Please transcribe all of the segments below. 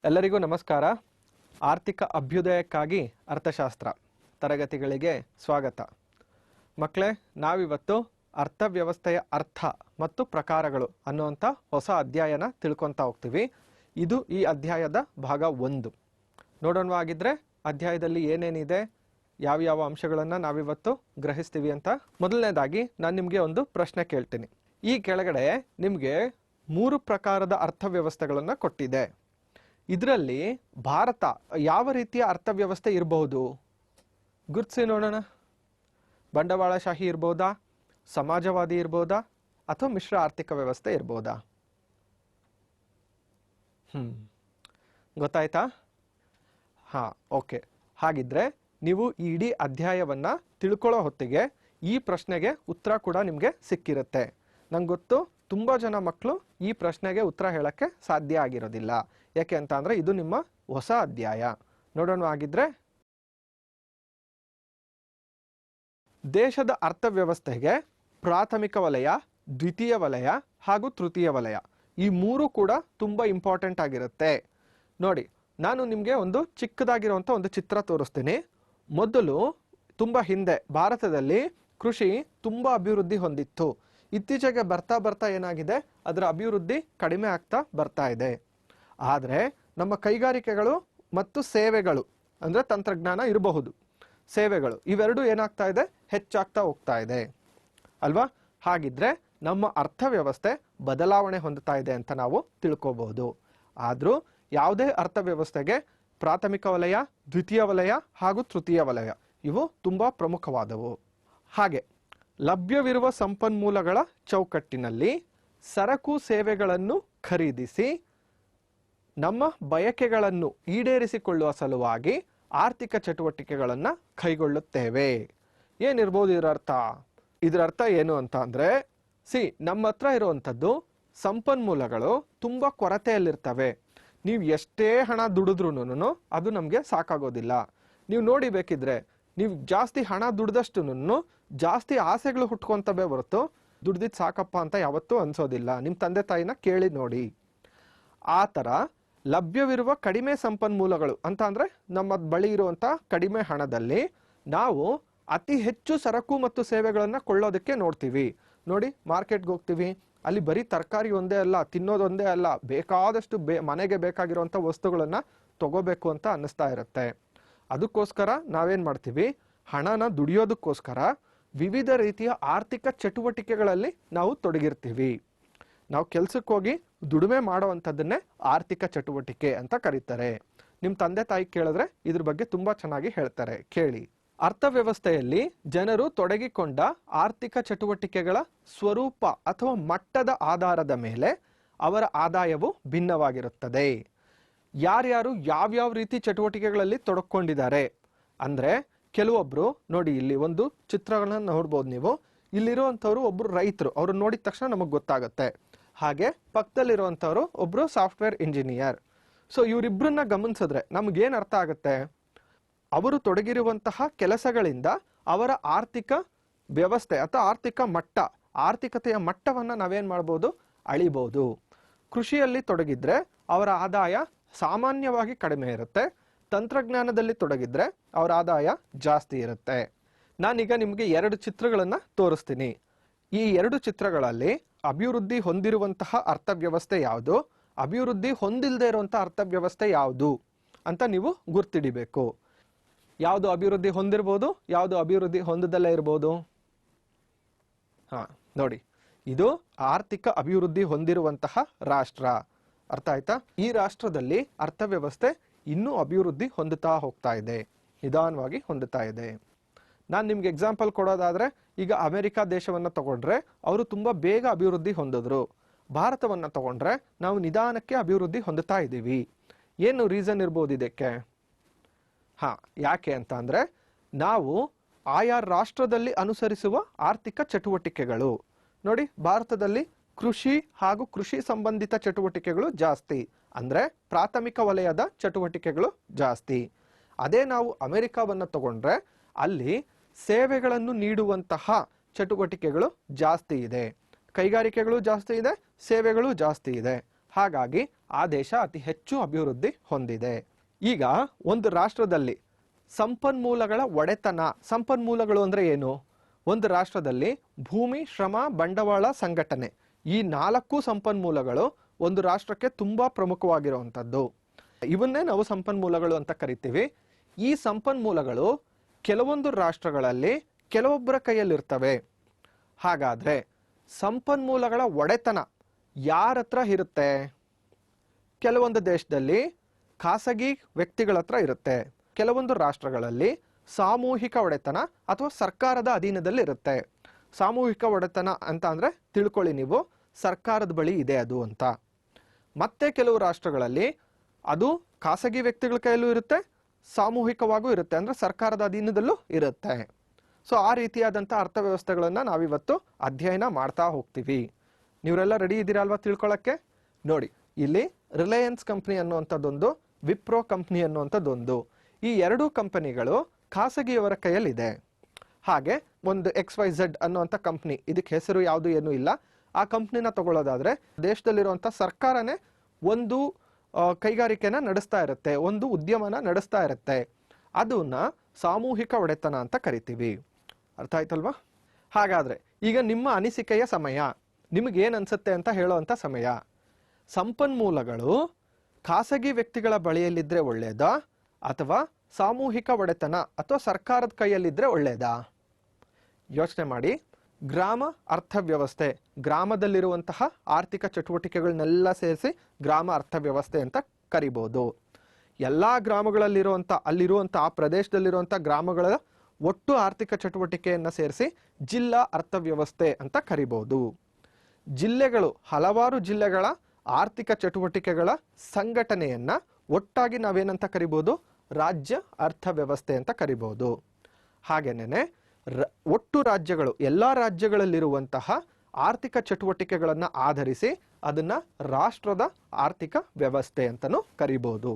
ಎಲ್ಲರಿಗೂ ನಮಸ್ಕಾರ. ಆರ್ಥಿಕ ಅಭ್ಯುದಯಕ್ಕಾಗಿ ಅರ್ಥಶಾಸ್ತ್ರ ತರಗತಿಗಳಿಗೆ ಸ್ವಾಗತ. ಮಕ್ಕಳೇ, ನಾವಿವತ್ತು ಅರ್ಥವ್ಯವಸ್ಥೆಯ ಅರ್ಥ ಮತ್ತು ಪ್ರಕಾರಗಳು ಅನ್ನುವಂಥ ಹೊಸ ಅಧ್ಯಾಯನ ತಿಳ್ಕೊತಾ ಹೋಗ್ತೀವಿ. ಇದು ಈ ಅಧ್ಯಾಯದ ಭಾಗ 1. ನೋಡೋಣವಾಗಿದ್ರೆ ಅಧ್ಯಾಯದಲ್ಲಿ ಏನೇನಿದೆ, ಯಾವ ಅಂಶಗಳನ್ನು ನಾವಿವತ್ತು ಗ್ರಹಿಸ್ತೀವಿ ಅಂತ. ಮೊದಲನೇದಾಗಿ ನಾನು ನಿಮಗೆ ಒಂದು ಪ್ರಶ್ನೆ ಕೇಳ್ತೀನಿ. ಈ ಕೆಳಗಡೆ ನಿಮಗೆ 3 ಪ್ರಕಾರದ ಅರ್ಥವ್ಯವಸ್ಥೆಗಳನ್ನು ಕೊಟ್ಟಿದೆ. ಇದರಲ್ಲಿ ಭಾರತ ಯಾವ ರೀತಿಯ ಅರ್ಥವ್ಯವಸ್ಥೆ ಇರಬಹುದು? ಗುರುತಿಸಿ ನೋಡೋಣ. ಬಂಡವಾಳಶಾಹಿ ಇರ್ಬೋದಾ, ಸಮಾಜವಾದಿ ಇರ್ಬೋದಾ, ಅಥವಾ ಮಿಶ್ರ ಆರ್ಥಿಕ ವ್ಯವಸ್ಥೆ ಇರ್ಬೋದಾ? ಗೊತ್ತಾಯ್ತಾ? ಓಕೆ. ಹಾಗಿದ್ರೆ ನೀವು ಈ ಇಡೀ ಅಧ್ಯಾಯವನ್ನ ತಿಳ್ಕೊಳ್ಳೋ ಹೊತ್ತಿಗೆ ಈ ಪ್ರಶ್ನೆಗೆ ಉತ್ತರ ಕೂಡ ನಿಮಗೆ ಸಿಕ್ಕಿರುತ್ತೆ. ನಂಗೆ ಗೊತ್ತು, ತುಂಬ ಜನ ಮಕ್ಕಳು ಈ ಪ್ರಶ್ನೆಗೆ ಉತ್ತರ ಹೇಳಕ್ಕೆ ಸಾಧ್ಯ ಆಗಿರೋದಿಲ್ಲ. ಯಾಕೆ ಅಂತ ಅಂದ್ರೆ ಇದು ನಿಮ್ಮ ಹೊಸ ಅಧ್ಯಾಯ. ನೋಡೋಣವಾಗಿದ್ರೆ, ದೇಶದ ಅರ್ಥವ್ಯವಸ್ಥೆಗೆ ಪ್ರಾಥಮಿಕ ವಲಯ, ದ್ವಿತೀಯ ವಲಯ ಹಾಗೂ ತೃತೀಯ ವಲಯ, ಈ 3 ಕೂಡ ತುಂಬಾ ಇಂಪಾರ್ಟೆಂಟ್ ಆಗಿರುತ್ತೆ. ನೋಡಿ, ನಾನು ನಿಮಗೆ ಒಂದು ಚಿಕ್ಕದಾಗಿರುವಂಥ ಒಂದು ಚಿತ್ರ ತೋರಿಸ್ತೀನಿ. ಮೊದಲು ತುಂಬಾ ಹಿಂದೆ ಭಾರತದಲ್ಲಿ ಕೃಷಿ ತುಂಬಾ ಅಭಿವೃದ್ಧಿ ಹೊಂದಿತ್ತು. ಇತ್ತೀಚೆಗೆ ಬರ್ತಾ ಏನಾಗಿದೆ, ಅದರ ಅಭಿವೃದ್ಧಿ ಕಡಿಮೆ ಆಗ್ತಾ ಬರ್ತಾ ಇದೆ. ಆದರೆ ನಮ್ಮ ಕೈಗಾರಿಕೆಗಳು ಮತ್ತು ಸೇವೆಗಳು, ಅಂದರೆ ತಂತ್ರಜ್ಞಾನ ಇರಬಹುದು, ಸೇವೆಗಳು, ಇವೆರಡು ಏನಾಗ್ತಾ ಇದೆ, ಹೆಚ್ಚಾಗ್ತಾ ಹೋಗ್ತಾ ಇದೆ ಅಲ್ವಾ? ಹಾಗಿದ್ರೆ ನಮ್ಮ ಅರ್ಥವ್ಯವಸ್ಥೆ ಬದಲಾವಣೆ ಹೊಂದುತ್ತಾ ಇದೆ ಅಂತ ನಾವು ತಿಳ್ಕೋಬಹುದು. ಆದರೂ ಯಾವುದೇ ಅರ್ಥವ್ಯವಸ್ಥೆಗೆ ಪ್ರಾಥಮಿಕ ವಲಯ, ದ್ವಿತೀಯ ವಲಯ ಹಾಗೂ ತೃತೀಯ ವಲಯ ಇವು ತುಂಬಾ ಪ್ರಮುಖವಾದವು. ಹಾಗೆ ಲಭ್ಯವಿರುವ ಸಂಪನ್ಮೂಲಗಳ ಚೌಕಟ್ಟಿನಲ್ಲಿ ಸರಕು ಸೇವೆಗಳನ್ನು ಖರೀದಿಸಿ ನಮ್ಮ ಬಯಕೆಗಳನ್ನು ಈಡೇರಿಸಿಕೊಳ್ಳುವ ಸಲುವಾಗಿ ಆರ್ಥಿಕ ಚಟುವಟಿಕೆಗಳನ್ನು ಕೈಗೊಳ್ಳುತ್ತೇವೆ. ಏನಿರ್ಬೋದು ಇದರ ಅರ್ಥ? ಇದರ ಅರ್ಥ ಏನು ಅಂತ ಅಂದ್ರೆ, ನಮ್ಮ ಹತ್ರ ಇರುವಂಥದ್ದು ಸಂಪನ್ಮೂಲಗಳು ತುಂಬಾ ಕೊರತೆಯಲ್ಲಿರ್ತವೆ. ನೀವು ಎಷ್ಟೇ ಹಣ ದುಡಿದ್ರೂ ಅದು ನಮಗೆ ಸಾಕಾಗೋದಿಲ್ಲ. ನೀವು ನೋಡಿ, ಬೇಕಿದ್ರೆ ನೀವು ಜಾಸ್ತಿ ಹಣ ದುಡ್ದಷ್ಟು ಜಾಸ್ತಿ ಆಸೆಗಳು ಹುಟ್ಕೊಂತವೇ ಹೊರತು ದುಡ್ದಿದ್ದು ಸಾಕಪ್ಪ ಅಂತ ಯಾವತ್ತೂ ಅನ್ಸೋದಿಲ್ಲ. ನಿಮ್ಮ ತಂದೆ ತಾಯಿನ ಕೇಳಿ ನೋಡಿ. ಆ ಥರ ಲಭ್ಯವಿರುವ ಕಡಿಮೆ ಸಂಪನ್ಮೂಲಗಳು ಅಂತ ಅಂದ್ರೆ ನಮ್ಮ ಬಳಿ ಇರುವಂಥ ಕಡಿಮೆ ಹಣದಲ್ಲಿ ನಾವು ಅತಿ ಹೆಚ್ಚು ಸರಕು ಮತ್ತು ಸೇವೆಗಳನ್ನು ಕೊಳ್ಳೋದಕ್ಕೆ ನೋಡ್ತೀವಿ. ನೋಡಿ, ಮಾರ್ಕೆಟ್ಗೆ ಹೋಗ್ತೀವಿ, ಅಲ್ಲಿ ಬರೀ ತರಕಾರಿ ಒಂದೇ ಅಲ್ಲ, ತಿನ್ನೋದೊಂದೇ ಅಲ್ಲ, ಬೇಕಾದಷ್ಟು ಮನೆಗೆ ಬೇಕಾಗಿರುವಂಥ ವಸ್ತುಗಳನ್ನು ತಗೋಬೇಕು ಅಂತ ಅನ್ನಿಸ್ತಾ ಇರುತ್ತೆ. ಅದಕ್ಕೋಸ್ಕರ ನಾವೇನು ಮಾಡ್ತೀವಿ, ಹಣನ ದುಡಿಯೋದಕ್ಕೋಸ್ಕರ ವಿವಿಧ ರೀತಿಯ ಆರ್ಥಿಕ ಚಟುವಟಿಕೆಗಳಲ್ಲಿ ನಾವು ತೊಡಗಿರ್ತೀವಿ. ನಾವು ಕೆಲ್ಸಕ್ಕೆ ಹೋಗಿ ದುಡಿಮೆ ಮಾಡುವಂಥದ್ದನ್ನೇ ಆರ್ಥಿಕ ಚಟುವಟಿಕೆ ಅಂತ ಕರೀತಾರೆ. ನಿಮ್ಮ ತಂದೆ ತಾಯಿ ಕೇಳಿದ್ರೆ ಇದ್ರ ಬಗ್ಗೆ ತುಂಬಾ ಚೆನ್ನಾಗಿ ಹೇಳ್ತಾರೆ, ಕೇಳಿ. ಅರ್ಥವ್ಯವಸ್ಥೆಯಲ್ಲಿ ಜನರು ತೊಡಗಿಕೊಂಡ ಆರ್ಥಿಕ ಚಟುವಟಿಕೆಗಳ ಸ್ವರೂಪ ಅಥವಾ ಮಟ್ಟದ ಆಧಾರದ ಮೇಲೆ ಅವರ ಆದಾಯವು ಭಿನ್ನವಾಗಿರುತ್ತದೆ. ಯಾರ್ಯಾರು ಯಾವ್ಯಾವ ರೀತಿ ಚಟುವಟಿಕೆಗಳಲ್ಲಿ ತೊಡಕೊಂಡಿದ್ದಾರೆ ಅಂದ್ರೆ, ಕೆಲವೊಬ್ರು ನೋಡಿ, ಇಲ್ಲಿ ಒಂದು ಚಿತ್ರಗಳನ್ನ ನೋಡ್ಬೋದು ನೀವು. ಇಲ್ಲಿರುವಂಥವ್ರು ಒಬ್ರು ರೈತರು, ಅವ್ರು ನೋಡಿದ ತಕ್ಷಣ ನಮಗೆ ಗೊತ್ತಾಗುತ್ತೆ. ಹಾಗೆ ಪಕ್ಕದಲ್ಲಿರುವಂಥವ್ರು ಒಬ್ರು ಸಾಫ್ಟ್ವೇರ್ ಇಂಜಿನಿಯರ್. ಸೊ ಇವರಿಬ್ಬರನ್ನ ಗಮನಿಸಿದ್ರೆ ನಮಗೇನು ಅರ್ಥ ಆಗುತ್ತೆ, ಅವರು ತೊಡಗಿರುವಂತಹ ಕೆಲಸಗಳಿಂದ ಅವರ ಆರ್ಥಿಕ ವ್ಯವಸ್ಥೆ ಅಥವಾ ಆರ್ಥಿಕ ಮಟ್ಟ, ಆರ್ಥಿಕತೆಯ ಮಟ್ಟವನ್ನು ನಾವೇನ್ ಮಾಡ್ಬೋದು, ಅಳಿಬಹುದು. ಕೃಷಿಯಲ್ಲಿ ತೊಡಗಿದ್ರೆ ಅವರ ಆದಾಯ ಸಾಮಾನ್ಯವಾಗಿ ಕಡಿಮೆ ಇರುತ್ತೆ. ತಂತ್ರಜ್ಞಾನದಲ್ಲಿ ತೊಡಗಿದ್ರೆ ಅವರ ಆದಾಯ ಜಾಸ್ತಿ ಇರುತ್ತೆ. ನಾನೀಗ ನಿಮಗೆ 2 ಚಿತ್ರಗಳನ್ನ ತೋರಿಸ್ತೀನಿ. ಈ 2 ಚಿತ್ರಗಳಲ್ಲಿ ಅಭಿವೃದ್ಧಿ ಹೊಂದಿರುವಂತಹ ಅರ್ಥವ್ಯವಸ್ಥೆ ಯಾವುದು, ಅಭಿವೃದ್ಧಿ ಹೊಂದಿಲ್ಲದೆ ಇರುವಂತಹ ಅರ್ಥವ್ಯವಸ್ಥೆ ಯಾವುದು ಅಂತ ನೀವು ಗುರ್ತಿಡಿಬೇಕು. ಯಾವುದು ಅಭಿವೃದ್ಧಿ ಹೊಂದಿರ್ಬೋದು, ಯಾವುದು ಅಭಿವೃದ್ಧಿ ಹೊಂದದಲ್ಲೇ ಇರ್ಬೋದು. ನೋಡಿ, ಇದು ಆರ್ಥಿಕ ಅಭಿವೃದ್ಧಿ ಹೊಂದಿರುವಂತಹ ರಾಷ್ಟ್ರ. ಅರ್ಥ ಆಯ್ತಾ? ಈ ರಾಷ್ಟ್ರದಲ್ಲಿ ಅರ್ಥವ್ಯವಸ್ಥೆ ಇನ್ನೂ ಅಭಿವೃದ್ಧಿ ಹೊಂದುತ್ತಾ ಹೋಗ್ತಾ ಇದೆ, ನಿಧಾನವಾಗಿ ಹೊಂದುತ್ತಾ ಇದೆ. ನಾನು ನಿಮ್ಗೆ ಎಕ್ಸಾಂಪಲ್ ಕೊಡೋದಾದ್ರೆ, ಈಗ ಅಮೆರಿಕ ದೇಶವನ್ನ ತಗೊಂಡ್ರೆ ಅವರು ತುಂಬಾ ಬೇಗ ಅಭಿವೃದ್ಧಿ ಹೊಂದಿದ್ರು. ಭಾರತವನ್ನ ತಗೊಂಡ್ರೆ ನಾವು ನಿಧಾನಕ್ಕೆ ಅಭಿವೃದ್ಧಿ ಹೊಂದುತ್ತಾ ಇದ್ದೀವಿ. ಏನು ರೀಸನ್ ಇರ್ಬೋದು ಇದಕ್ಕೆ? ಯಾಕೆ ಅಂತ ಅಂದ್ರೆ, ನಾವು ಆಯಾ ರಾಷ್ಟ್ರದಲ್ಲಿ ಅನುಸರಿಸುವ ಆರ್ಥಿಕ ಚಟುವಟಿಕೆಗಳು. ನೋಡಿ, ಭಾರತದಲ್ಲಿ ಕೃಷಿ ಹಾಗೂ ಕೃಷಿ ಸಂಬಂಧಿತ ಚಟುವಟಿಕೆಗಳು ಜಾಸ್ತಿ, ಅಂದ್ರೆ ಪ್ರಾಥಮಿಕ ವಲಯದ ಚಟುವಟಿಕೆಗಳು ಜಾಸ್ತಿ. ಅದೇ ನಾವು ಅಮೆರಿಕವನ್ನ ತಗೊಂಡ್ರೆ ಅಲ್ಲಿ ಸೇವೆಗಳನ್ನು ನೀಡುವಂತಹ ಚಟುವಟಿಕೆಗಳು ಜಾಸ್ತಿ ಇದೆ, ಕೈಗಾರಿಕೆಗಳು ಜಾಸ್ತಿ ಇದೆ, ಸೇವೆಗಳು ಜಾಸ್ತಿ ಇದೆ. ಹಾಗಾಗಿ ಆ ದೇಶ ಅತಿ ಹೆಚ್ಚು ಅಭಿವೃದ್ಧಿ ಹೊಂದಿದೆ. ಈಗ ಒಂದು ರಾಷ್ಟ್ರದಲ್ಲಿ ಸಂಪನ್ಮೂಲಗಳ ಒಡೆತನ, ಸಂಪನ್ಮೂಲಗಳು ಅಂದ್ರೆ ಏನು? ಒಂದು ರಾಷ್ಟ್ರದಲ್ಲಿ ಭೂಮಿ, ಶ್ರಮ, ಬಂಡವಾಳ, ಸಂಘಟನೆ, ಈ 4 ಸಂಪನ್ಮೂಲಗಳು ಒಂದು ರಾಷ್ಟ್ರಕ್ಕೆ ತುಂಬಾ ಪ್ರಮುಖವಾಗಿರುವಂಥದ್ದು. ಇವನ್ನೇ ನಾವು ಸಂಪನ್ಮೂಲಗಳು ಅಂತ ಕರಿತೀವಿ. ಈ ಸಂಪನ್ಮೂಲಗಳು ಕೆಲವೊಂದು ರಾಷ್ಟ್ರಗಳಲ್ಲಿ ಕೆಲವೊಬ್ಬರ ಕೈಯಲ್ಲಿರ್ತವೆ. ಹಾಗಾದ್ರೆ ಸಂಪನ್ಮೂಲಗಳ ಒಡೆತನ ಯಾರ ಹತ್ರ ಇರುತ್ತೆ? ಕೆಲವೊಂದು ದೇಶದಲ್ಲಿ ಖಾಸಗಿ ವ್ಯಕ್ತಿಗಳ ಹತ್ರ ಇರುತ್ತೆ. ಕೆಲವೊಂದು ರಾಷ್ಟ್ರಗಳಲ್ಲಿ ಸಾಮೂಹಿಕ ಒಡೆತನ ಅಥವಾ ಸರ್ಕಾರದ ಅಧೀನದಲ್ಲಿ ಇರುತ್ತೆ. ಸಾಮೂಹಿಕ ಒಡೆತನ ಅಂತ ಅಂದ್ರೆ ತಿಳ್ಕೊಳ್ಳಿ ನೀವು, ಸರ್ಕಾರದ ಬಳಿ ಇದೆ ಅದು ಅಂತ. ಮತ್ತೆ ಕೆಲವು ರಾಷ್ಟ್ರಗಳಲ್ಲಿ ಅದು ಖಾಸಗಿ ವ್ಯಕ್ತಿಗಳ ಕೈಯಲ್ಲೂ ಇರುತ್ತೆ, ಸಾಮೂಹಿಕವಾಗೂ ಇರುತ್ತೆ, ಅಂದ್ರೆ ಸರ್ಕಾರದ ಅಧೀನದಲ್ಲೂ ಇರುತ್ತೆ. ಸೊ ಆ ರೀತಿಯಾದಂಥ ಅರ್ಥವ್ಯವಸ್ಥೆಗಳನ್ನ ನಾವಿವತ್ತು ಅಧ್ಯಯನ ಮಾಡ್ತಾ ಹೋಗ್ತೀವಿ. ನೀವರೆಲ್ಲ ರೆಡಿ ಇದ್ದೀರಾ ಅಲ್ವಾ ತಿಳ್ಕೊಳ್ಳೋಕ್ಕೆ? ನೋಡಿ, ಇಲ್ಲಿ ರಿಲಯನ್ಸ್ ಕಂಪ್ನಿ ಅನ್ನುವಂಥದ್ದೊಂದು, ವಿಪ್ರೋ ಕಂಪ್ನಿ ಅನ್ನುವಂಥದ್ದೊಂದು, ಈ 2 ಕಂಪನಿಗಳು ಖಾಸಗಿಯವರ ಕೈಯಲ್ಲಿದೆ. ಹಾಗೆ ಒಂದು XYZ ಅನ್ನುವಂಥ ಕಂಪ್ನಿ, ಇದಕ್ಕೆ ಹೆಸರು ಯಾವುದು ಏನೂ ಇಲ್ಲ, ಆ ಕಂಪ್ನಿನ ತಗೊಳ್ಳೋದಾದ್ರೆ ದೇಶದಲ್ಲಿರುವಂಥ ಸರ್ಕಾರನೇ ಒಂದು ಕೈಗಾರಿಕೆನ ನಡೆಸ್ತಾ ಇರುತ್ತೆ, ಒಂದು ಉದ್ಯಮನ ನಡೆಸ್ತಾ ಇರುತ್ತೆ. ಅದನ್ನ ಸಾಮೂಹಿಕ ಒಡೆತನ ಅಂತ ಕರಿತೀವಿ. ಅರ್ಥ ಆಯ್ತಲ್ವಾ? ಹಾಗಾದ್ರೆ ಈಗ ನಿಮ್ಮ ಅನಿಸಿಕೆಯ ಸಮಯ, ನಿಮಗೇನು ಅನ್ಸುತ್ತೆ ಅಂತ ಹೇಳೋವಂಥ ಸಮಯ. ಸಂಪನ್ಮೂಲಗಳು ಖಾಸಗಿ ವ್ಯಕ್ತಿಗಳ ಬಳಿಯಲ್ಲಿದ್ರೆ ಒಳ್ಳೇದಾ ಅಥವಾ ಸಾಮೂಹಿಕ ಒಡೆತನ ಅಥವಾ ಸರ್ಕಾರದ ಕೈಯಲ್ಲಿದ್ರೆ ಒಳ್ಳೇದಾ? ಯೋಚನೆ ಮಾಡಿ. ಗ್ರಾಮ ಅರ್ಥವ್ಯವಸ್ಥೆ, ಗ್ರಾಮದಲ್ಲಿರುವಂತಹ ಆರ್ಥಿಕ ಚಟುವಟಿಕೆಗಳನ್ನೆಲ್ಲ ಸೇರಿಸಿ ಗ್ರಾಮ ಅರ್ಥವ್ಯವಸ್ಥೆ ಅಂತ ಕರಿಬಹುದು. ಎಲ್ಲ ಗ್ರಾಮಗಳಲ್ಲಿರುವಂಥ, ಅಲ್ಲಿರುವಂಥ ಆ ಪ್ರದೇಶದಲ್ಲಿರುವಂಥ ಗ್ರಾಮಗಳ ಒಟ್ಟು ಆರ್ಥಿಕ ಚಟುವಟಿಕೆಯನ್ನು ಸೇರಿಸಿ ಜಿಲ್ಲಾ ಅರ್ಥವ್ಯವಸ್ಥೆ ಅಂತ ಕರಿಬಹುದು. ಜಿಲ್ಲೆಗಳು, ಹಲವಾರು ಜಿಲ್ಲೆಗಳ ಆರ್ಥಿಕ ಚಟುವಟಿಕೆಗಳ ಸಂಘಟನೆಯನ್ನ ಒಟ್ಟಾಗಿ ನಾವೇನಂತ ಕರಿಬಹುದು? ರಾಜ್ಯ ಅರ್ಥವ್ಯವಸ್ಥೆ ಅಂತ ಕರಿಬಹುದು. ಹಾಗೇನೆ ಒಟ್ಟು ರಾಜ್ಯಗಳು, ಎಲ್ಲ ರಾಜ್ಯಗಳಲ್ಲಿರುವಂತಹ ಆರ್ಥಿಕ ಚಟುವಟಿಕೆಗಳನ್ನು ಆಧರಿಸಿ ಅದನ್ನ ರಾಷ್ಟ್ರದ ಆರ್ಥಿಕ ವ್ಯವಸ್ಥೆ ಅಂತಲೂ ಕರಿಬಹುದು.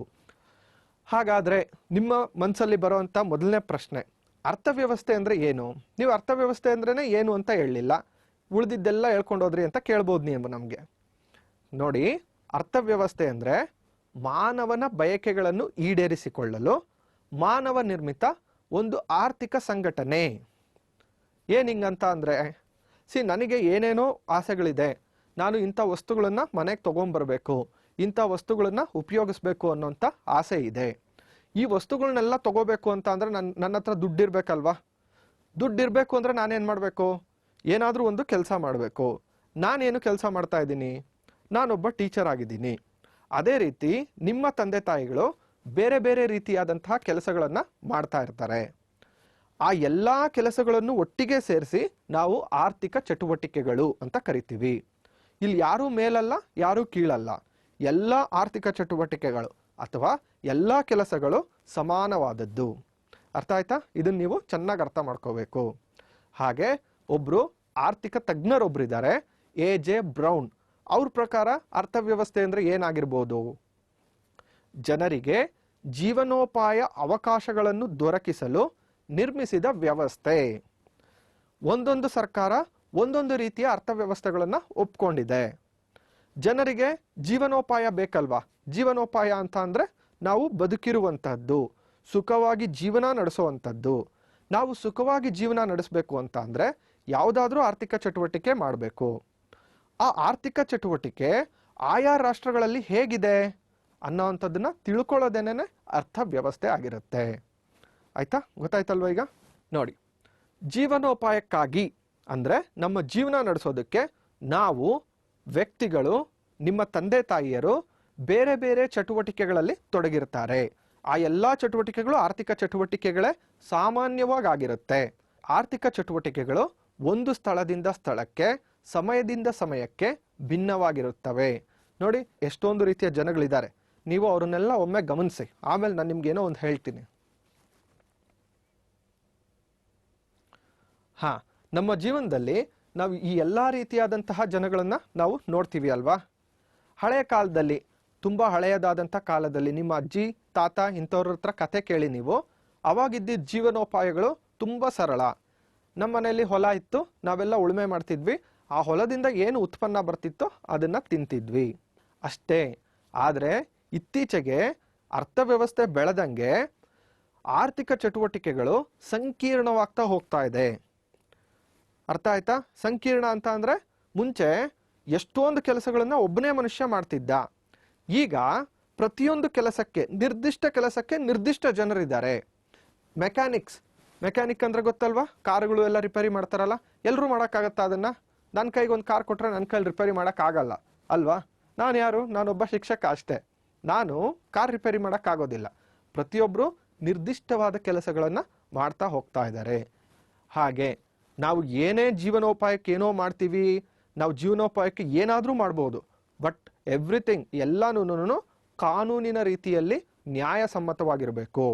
ಹಾಗಾದ್ರೆ ನಿಮ್ಮ ಮನಸ್ಸಲ್ಲಿ ಬರುವಂತ ಮೊದಲನೇ ಪ್ರಶ್ನೆ, ಅರ್ಥವ್ಯವಸ್ಥೆ ಅಂದ್ರೆ ಏನು? ನೀವು ಅರ್ಥವ್ಯವಸ್ಥೆ ಅಂದ್ರೇನೆ ಏನು ಅಂತ ಹೇಳಲಿಲ್ಲ, ಉಳಿದಿದ್ದೆಲ್ಲ ಹೇಳ್ಕೊಂಡೋದ್ರಿ ಅಂತ ಕೇಳ್ಬೋದು ನೀವು ನಮಗೆ. ನೋಡಿ, ಅರ್ಥವ್ಯವಸ್ಥೆ ಅಂದ್ರೆ ಮಾನವನ ಬಯಕೆಗಳನ್ನು ಈಡೇರಿಸಿಕೊಳ್ಳಲು ಮಾನವ ನಿರ್ಮಿತ ಒಂದು ಆರ್ಥಿಕ ಸಂಘಟನೆ. ಏನ್ ಹಿಂಗಂತ ಅಂದ್ರೆ, ನನಗೆ ಏನೇನೋ ಆಸೆಗಳಿದೆ, ನಾನು ಇಂಥ ವಸ್ತುಗಳನ್ನ ಮನೆಗೆ ತಗೊಂಡ್ಬರ್ಬೇಕು, ಇಂಥ ವಸ್ತುಗಳನ್ನ ಉಪಯೋಗಿಸ್ಬೇಕು ಅನ್ನೋಂಥ ಆಸೆ ಇದೆ. ಈ ವಸ್ತುಗಳನ್ನೆಲ್ಲ ತಗೋಬೇಕು ಅಂತ ಅಂದ್ರೆ ನನ್ನ ಹತ್ರ ದುಡ್ಡಿರ್ಬೇಕಲ್ವಾ? ದುಡ್ಡಿರ್ಬೇಕು ಅಂದ್ರೆ ನಾನೇನ್ ಮಾಡ್ಬೇಕು? ಏನಾದ್ರೂ ಒಂದು ಕೆಲಸ ಮಾಡಬೇಕು. ನಾನೇನು ಕೆಲಸ ಮಾಡ್ತಾ ಇದ್ದೀನಿ? ನಾನೊಬ್ಬ ಟೀಚರ್ ಆಗಿದ್ದೀನಿ. ಅದೇ ರೀತಿ ನಿಮ್ಮ ತಂದೆ ತಾಯಿಗಳು ಬೇರೆ ಬೇರೆ ರೀತಿಯಾದಂತಹ ಕೆಲಸಗಳನ್ನ ಮಾಡ್ತಾ ಇರ್ತಾರೆ. ಆ ಎಲ್ಲಾ ಕೆಲಸಗಳನ್ನು ಒಟ್ಟಿಗೆ ಸೇರಿಸಿ ನಾವು ಆರ್ಥಿಕ ಚಟುವಟಿಕೆಗಳು ಅಂತ ಕರಿತೀವಿ. ಇಲ್ಲಿ ಯಾರೂ ಮೇಲಲ್ಲ, ಯಾರೂ ಕೀಳಲ್ಲ, ಎಲ್ಲ ಆರ್ಥಿಕ ಚಟುವಟಿಕೆಗಳು ಅಥವಾ ಎಲ್ಲ ಕೆಲಸಗಳು ಸಮಾನವಾದದ್ದು. ಅರ್ಥ ಆಯ್ತಾ? ಇದನ್ನ ನೀವು ಚೆನ್ನಾಗಿ ಅರ್ಥ ಮಾಡ್ಕೋಬೇಕು. ಹಾಗೆ ಒಬ್ರು ಆರ್ಥಿಕ ತಜ್ಞರೊಬ್ರಿದ್ದಾರೆ, AJ ಬ್ರೌನ್. ಅವ್ರ ಪ್ರಕಾರ ಅರ್ಥವ್ಯವಸ್ಥೆ ಅಂದ್ರೆ ಏನಾಗಿರ್ಬೋದು? ಜನರಿಗೆ ಜೀವನೋಪಾಯ ಅವಕಾಶಗಳನ್ನು ದೊರಕಿಸಲು ನಿರ್ಮಿಸಿದ ವ್ಯವಸ್ಥೆ. ಒಂದೊಂದು ಸರ್ಕಾರ ಒಂದೊಂದು ರೀತಿಯ ಅರ್ಥವ್ಯವಸ್ಥೆಗಳನ್ನ ಒಪ್ಕೊಂಡಿದೆ. ಜನರಿಗೆ ಜೀವನೋಪಾಯ ಬೇಕಲ್ವಾ? ಜೀವನೋಪಾಯ ಅಂತ ಅಂದ್ರೆ ನಾವು ಬದುಕಿರುವಂತಹದ್ದು, ಸುಖವಾಗಿ ಜೀವನ ನಡೆಸುವಂಥದ್ದು. ನಾವು ಸುಖವಾಗಿ ಜೀವನ ನಡೆಸಬೇಕು ಅಂತ ಅಂದ್ರೆ ಯಾವುದಾದ್ರೂ ಆರ್ಥಿಕ ಚಟುವಟಿಕೆ ಮಾಡಬೇಕು. ಆ ಆರ್ಥಿಕ ಚಟುವಟಿಕೆ ಆಯಾ ರಾಷ್ಟ್ರಗಳಲ್ಲಿ ಹೇಗಿದೆ ಅನ್ನೋವಂಥದ್ದನ್ನ ತಿಳ್ಕೊಳ್ಳೋದೇನೆ ಅರ್ಥವ್ಯವಸ್ಥೆ ಆಗಿರುತ್ತೆ. ಆಯ್ತಾ? ಗೊತ್ತಾಯ್ತಲ್ವ? ಈಗ ನೋಡಿ, ಜೀವನೋಪಾಯಕ್ಕಾಗಿ ಅಂದ್ರೆ ನಮ್ಮ ಜೀವನ ನಡೆಸೋದಕ್ಕೆ ನಾವು ವ್ಯಕ್ತಿಗಳು, ನಿಮ್ಮ ತಂದೆ ತಾಯಿಯರು ಬೇರೆ ಬೇರೆ ಚಟುವಟಿಕೆಗಳಲ್ಲಿ ತೊಡಗಿರ್ತಾರೆ. ಆ ಎಲ್ಲಾ ಚಟುವಟಿಕೆಗಳು ಆರ್ಥಿಕ ಚಟುವಟಿಕೆಗಳೇ ಸಾಮಾನ್ಯವಾಗಿರುತ್ತೆ. ಆರ್ಥಿಕ ಚಟುವಟಿಕೆಗಳು ಒಂದು ಸ್ಥಳದಿಂದ ಸ್ಥಳಕ್ಕೆ, ಸಮಯದಿಂದ ಸಮಯಕ್ಕೆ ಭಿನ್ನವಾಗಿರುತ್ತವೆ. ನೋಡಿ, ಎಷ್ಟೊಂದು ರೀತಿಯ ಜನಗಳಿದ್ದಾರೆ. ನೀವು ಅವ್ರನ್ನೆಲ್ಲ ಒಮ್ಮೆ ಗಮನಿಸಿ, ಆಮೇಲೆ ನಾನು ನಿಮ್ಗೆ ಏನೋ ಒಂದು ಹೇಳ್ತೀನಿ. ನಮ್ಮ ಜೀವನದಲ್ಲಿ ನಾವು ಈ ಎಲ್ಲಾ ರೀತಿಯಾದಂತಹ ಜನಗಳನ್ನ ನಾವು ನೋಡ್ತೀವಿ ಅಲ್ವಾ? ಹಳೆಯ ಕಾಲದಲ್ಲಿ, ತುಂಬಾ ಹಳೆಯದಾದಂಥ ಕಾಲದಲ್ಲಿ ನಿಮ್ಮ ಅಜ್ಜಿ ತಾತ ಇಂಥವ್ರ ಹತ್ರ ಕತೆ ಕೇಳಿ ನೀವು, ಅವಾಗಿದ್ದ ಜೀವನೋಪಾಯಗಳು ತುಂಬಾ ಸರಳ. ನಮ್ಮ ಮನೆಯಲ್ಲಿ ಹೊಲ ಇತ್ತು, ನಾವೆಲ್ಲ ಉಳುಮೆ ಮಾಡ್ತಿದ್ವಿ, ಆ ಹೊಲದಿಂದ ಏನು ಉತ್ಪನ್ನ ಬರ್ತಿತ್ತೋ ಅದನ್ನ ತಿಂತಿದ್ವಿ. ಅಷ್ಟೇ. ಆದರೆ ಇತ್ತೀಚೆಗೆ ಅರ್ಥವ್ಯವಸ್ಥೆ ಬೆಳೆದಂಗೆ ಆರ್ಥಿಕ ಚಟುವಟಿಕೆಗಳು ಸಂಕೀರ್ಣವಾಗ್ತಾ ಹೋಗ್ತಾ ಇದೆ. ಅರ್ಥ ಆಯ್ತಾ? ಸಂಕೀರ್ಣ ಅಂತ ಅಂದರೆ ಮುಂಚೆ ಎಷ್ಟೊಂದು ಕೆಲಸಗಳನ್ನು ಒಬ್ಬನೇ ಮನುಷ್ಯ ಮಾಡ್ತಿದ್ದ. ಈಗ ಪ್ರತಿಯೊಂದು ಕೆಲಸಕ್ಕೆ ನಿರ್ದಿಷ್ಟ ಜನರಿದ್ದಾರೆ. ಮೆಕ್ಯಾನಿಕ್ ಅಂದರೆ ಗೊತ್ತಲ್ವಾ? ಕಾರುಗಳು ಎಲ್ಲ ರಿಪೇರಿ ಮಾಡ್ತಾರಲ್ಲ, ಎಲ್ಲರೂ ಮಾಡೋಕ್ಕಾಗತ್ತಾ ಅದನ್ನು? ನನ್ನ ಕೈಗೆ ಒಂದು ಕಾರ್ ಕೊಟ್ಟರೆ ನನ್ನ ಕೈಲಿ ರಿಪೇರಿ ಮಾಡೋಕ್ಕಾಗಲ್ಲ ಅಲ್ವಾ? ನಾನು ಯಾರು? ನಾನೊಬ್ಬ ಶಿಕ್ಷಕ ಅಷ್ಟೇ. ನಾನು ಕಾರ್ ರಿಪೇರಿ ಮಾಡೋಕ್ಕಾಗೋದಿಲ್ಲ. ಪ್ರತಿಯೊಬ್ಬರು ನಿರ್ದಿಷ್ಟವಾದ ಕೆಲಸಗಳನ್ನು ಮಾಡ್ತಾ ಹೋಗ್ತಾ ಇದ್ದಾರೆ. ಹಾಗೆ ನಾವು ಏನೇ ಜೀವನೋಪಾಯಕ್ಕೆ ಏನೋ ಮಾಡ್ತೀವಿ, ನಾವು ಜೀವನೋಪಾಯಕ್ಕೆ ಏನಾದರೂ ಮಾಡ್ಬೋದು. ಬಟ್ ಎವ್ರಿಥಿಂಗ್ ಎಲ್ಲನೂ ಕಾನೂನಿನ ರೀತಿಯಲ್ಲಿ ನ್ಯಾಯಸಮ್ಮತವಾಗಿರಬೇಕು.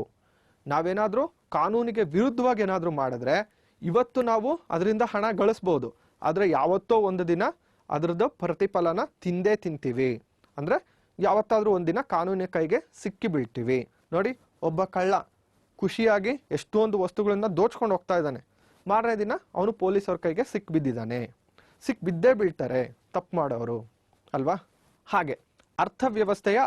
ನಾವೇನಾದರೂ ಕಾನೂನಿಗೆ ವಿರುದ್ಧವಾಗಿ ಏನಾದರೂ ಮಾಡಿದ್ರೆ ಇವತ್ತು ನಾವು ಅದರಿಂದ ಹಣ ಗಳಿಸ್ಬೋದು, ಆದರೆ ಯಾವತ್ತೋ ಒಂದು ದಿನ ಅದರದ್ದು ಪ್ರತಿಫಲನ ತಿಂತೀವಿ. ಅಂದರೆ ಯಾವತ್ತಾದರೂ ಒಂದಿನ ಕಾನೂನಿನ ಕೈಗೆ ಸಿಕ್ಕಿ ಬೀಳ್ತೀವಿ. ನೋಡಿ, ಒಬ್ಬ ಕಳ್ಳ ಖುಷಿಯಾಗಿ ಎಷ್ಟೊಂದು ವಸ್ತುಗಳನ್ನ ದೋಚ್ಕೊಂಡು ಹೋಗ್ತಾ ಇದ್ದಾನೆ. ಮಾರನೇ ದಿನ ಅವನು ಪೊಲೀಸವ್ರ ಕೈಗೆ ಸಿಕ್ಬಿದ್ದಿದ್ದಾನೆ. ಬಿದ್ದೇ ಬೀಳ್ತಾರೆ ತಪ್ಪು ಮಾಡೋರು ಅಲ್ವಾ? ಹಾಗೆ ಅರ್ಥವ್ಯವಸ್ಥೆಯ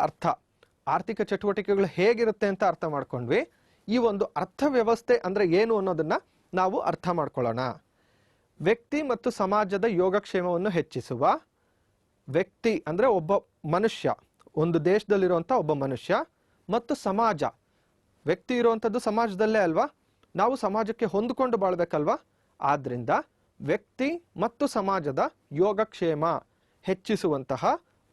ಆರ್ಥಿಕ ಚಟುವಟಿಕೆಗಳು ಹೇಗಿರುತ್ತೆ ಅಂತ ಅರ್ಥ ಮಾಡ್ಕೊಂಡ್ವಿ. ಈ ಒಂದು ಅರ್ಥವ್ಯವಸ್ಥೆ ಅಂದರೆ ಏನು ಅನ್ನೋದನ್ನ ನಾವು ಅರ್ಥ ಮಾಡ್ಕೊಳ್ಳೋಣ. ವ್ಯಕ್ತಿ ಮತ್ತು ಸಮಾಜದ ಯೋಗಕ್ಷೇಮವನ್ನು ಹೆಚ್ಚಿಸುವ ವ್ಯಕ್ತಿ ಅಂದರೆ ಒಬ್ಬ ಮನುಷ್ಯ, ಒಂದು ದೇಶದಲ್ಲಿರುವಂಥ ಒಬ್ಬ ಮನುಷ್ಯ, ಮತ್ತು ಸಮಾಜ. ವ್ಯಕ್ತಿ ಇರುವಂಥದ್ದು ಸಮಾಜದಲ್ಲೇ ಅಲ್ವಾ? ನಾವು ಸಮಾಜಕ್ಕೆ ಹೊಂದಿಕೊಂಡು ಬಾಳ್ಬೇಕಲ್ವಾ? ಆದ್ರಿಂದ ವ್ಯಕ್ತಿ ಮತ್ತು ಸಮಾಜದ ಯೋಗಕ್ಷೇಮ ಹೆಚ್ಚಿಸುವಂತಹ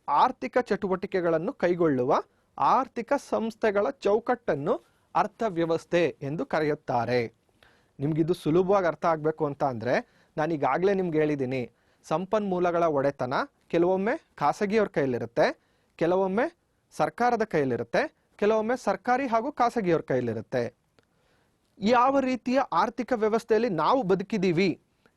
ಆರ್ಥಿಕ ಚಟುವಟಿಕೆಗಳನ್ನು ಕೈಗೊಳ್ಳುವ ಆರ್ಥಿಕ ಸಂಸ್ಥೆಗಳ ಚೌಕಟ್ಟನ್ನು ಅರ್ಥವ್ಯವಸ್ಥೆ ಎಂದು ಕರೆಯುತ್ತಾರೆ. ನಿಮ್ಗಿದು ಸುಲಭವಾಗಿ ಅರ್ಥ ಆಗಬೇಕು ಅಂತ ಅಂದರೆ ನಾನೀಗಾಗಲೇ ನಿಮ್ಗೆ ಹೇಳಿದ್ದೀನಿ, ಸಂಪನ್ಮೂಲಗಳ ಒಡೆತನ ಕೆಲವೊಮ್ಮೆ ಖಾಸಗಿಯವ್ರ ಕೈಲಿರುತ್ತೆ, ಕೆಲವೊಮ್ಮೆ ಸರ್ಕಾರದ ಕೈಲಿರುತ್ತೆ, ಕೆಲವೊಮ್ಮೆ ಸರ್ಕಾರಿ ಹಾಗೂ ಖಾಸಗಿಯವ್ರ ಕೈಲಿರುತ್ತೆ. ಯಾವ ರೀತಿಯ ಆರ್ಥಿಕ ವ್ಯವಸ್ಥೆಯಲ್ಲಿ ನಾವು ಬದುಕಿದ್ದೀವಿ,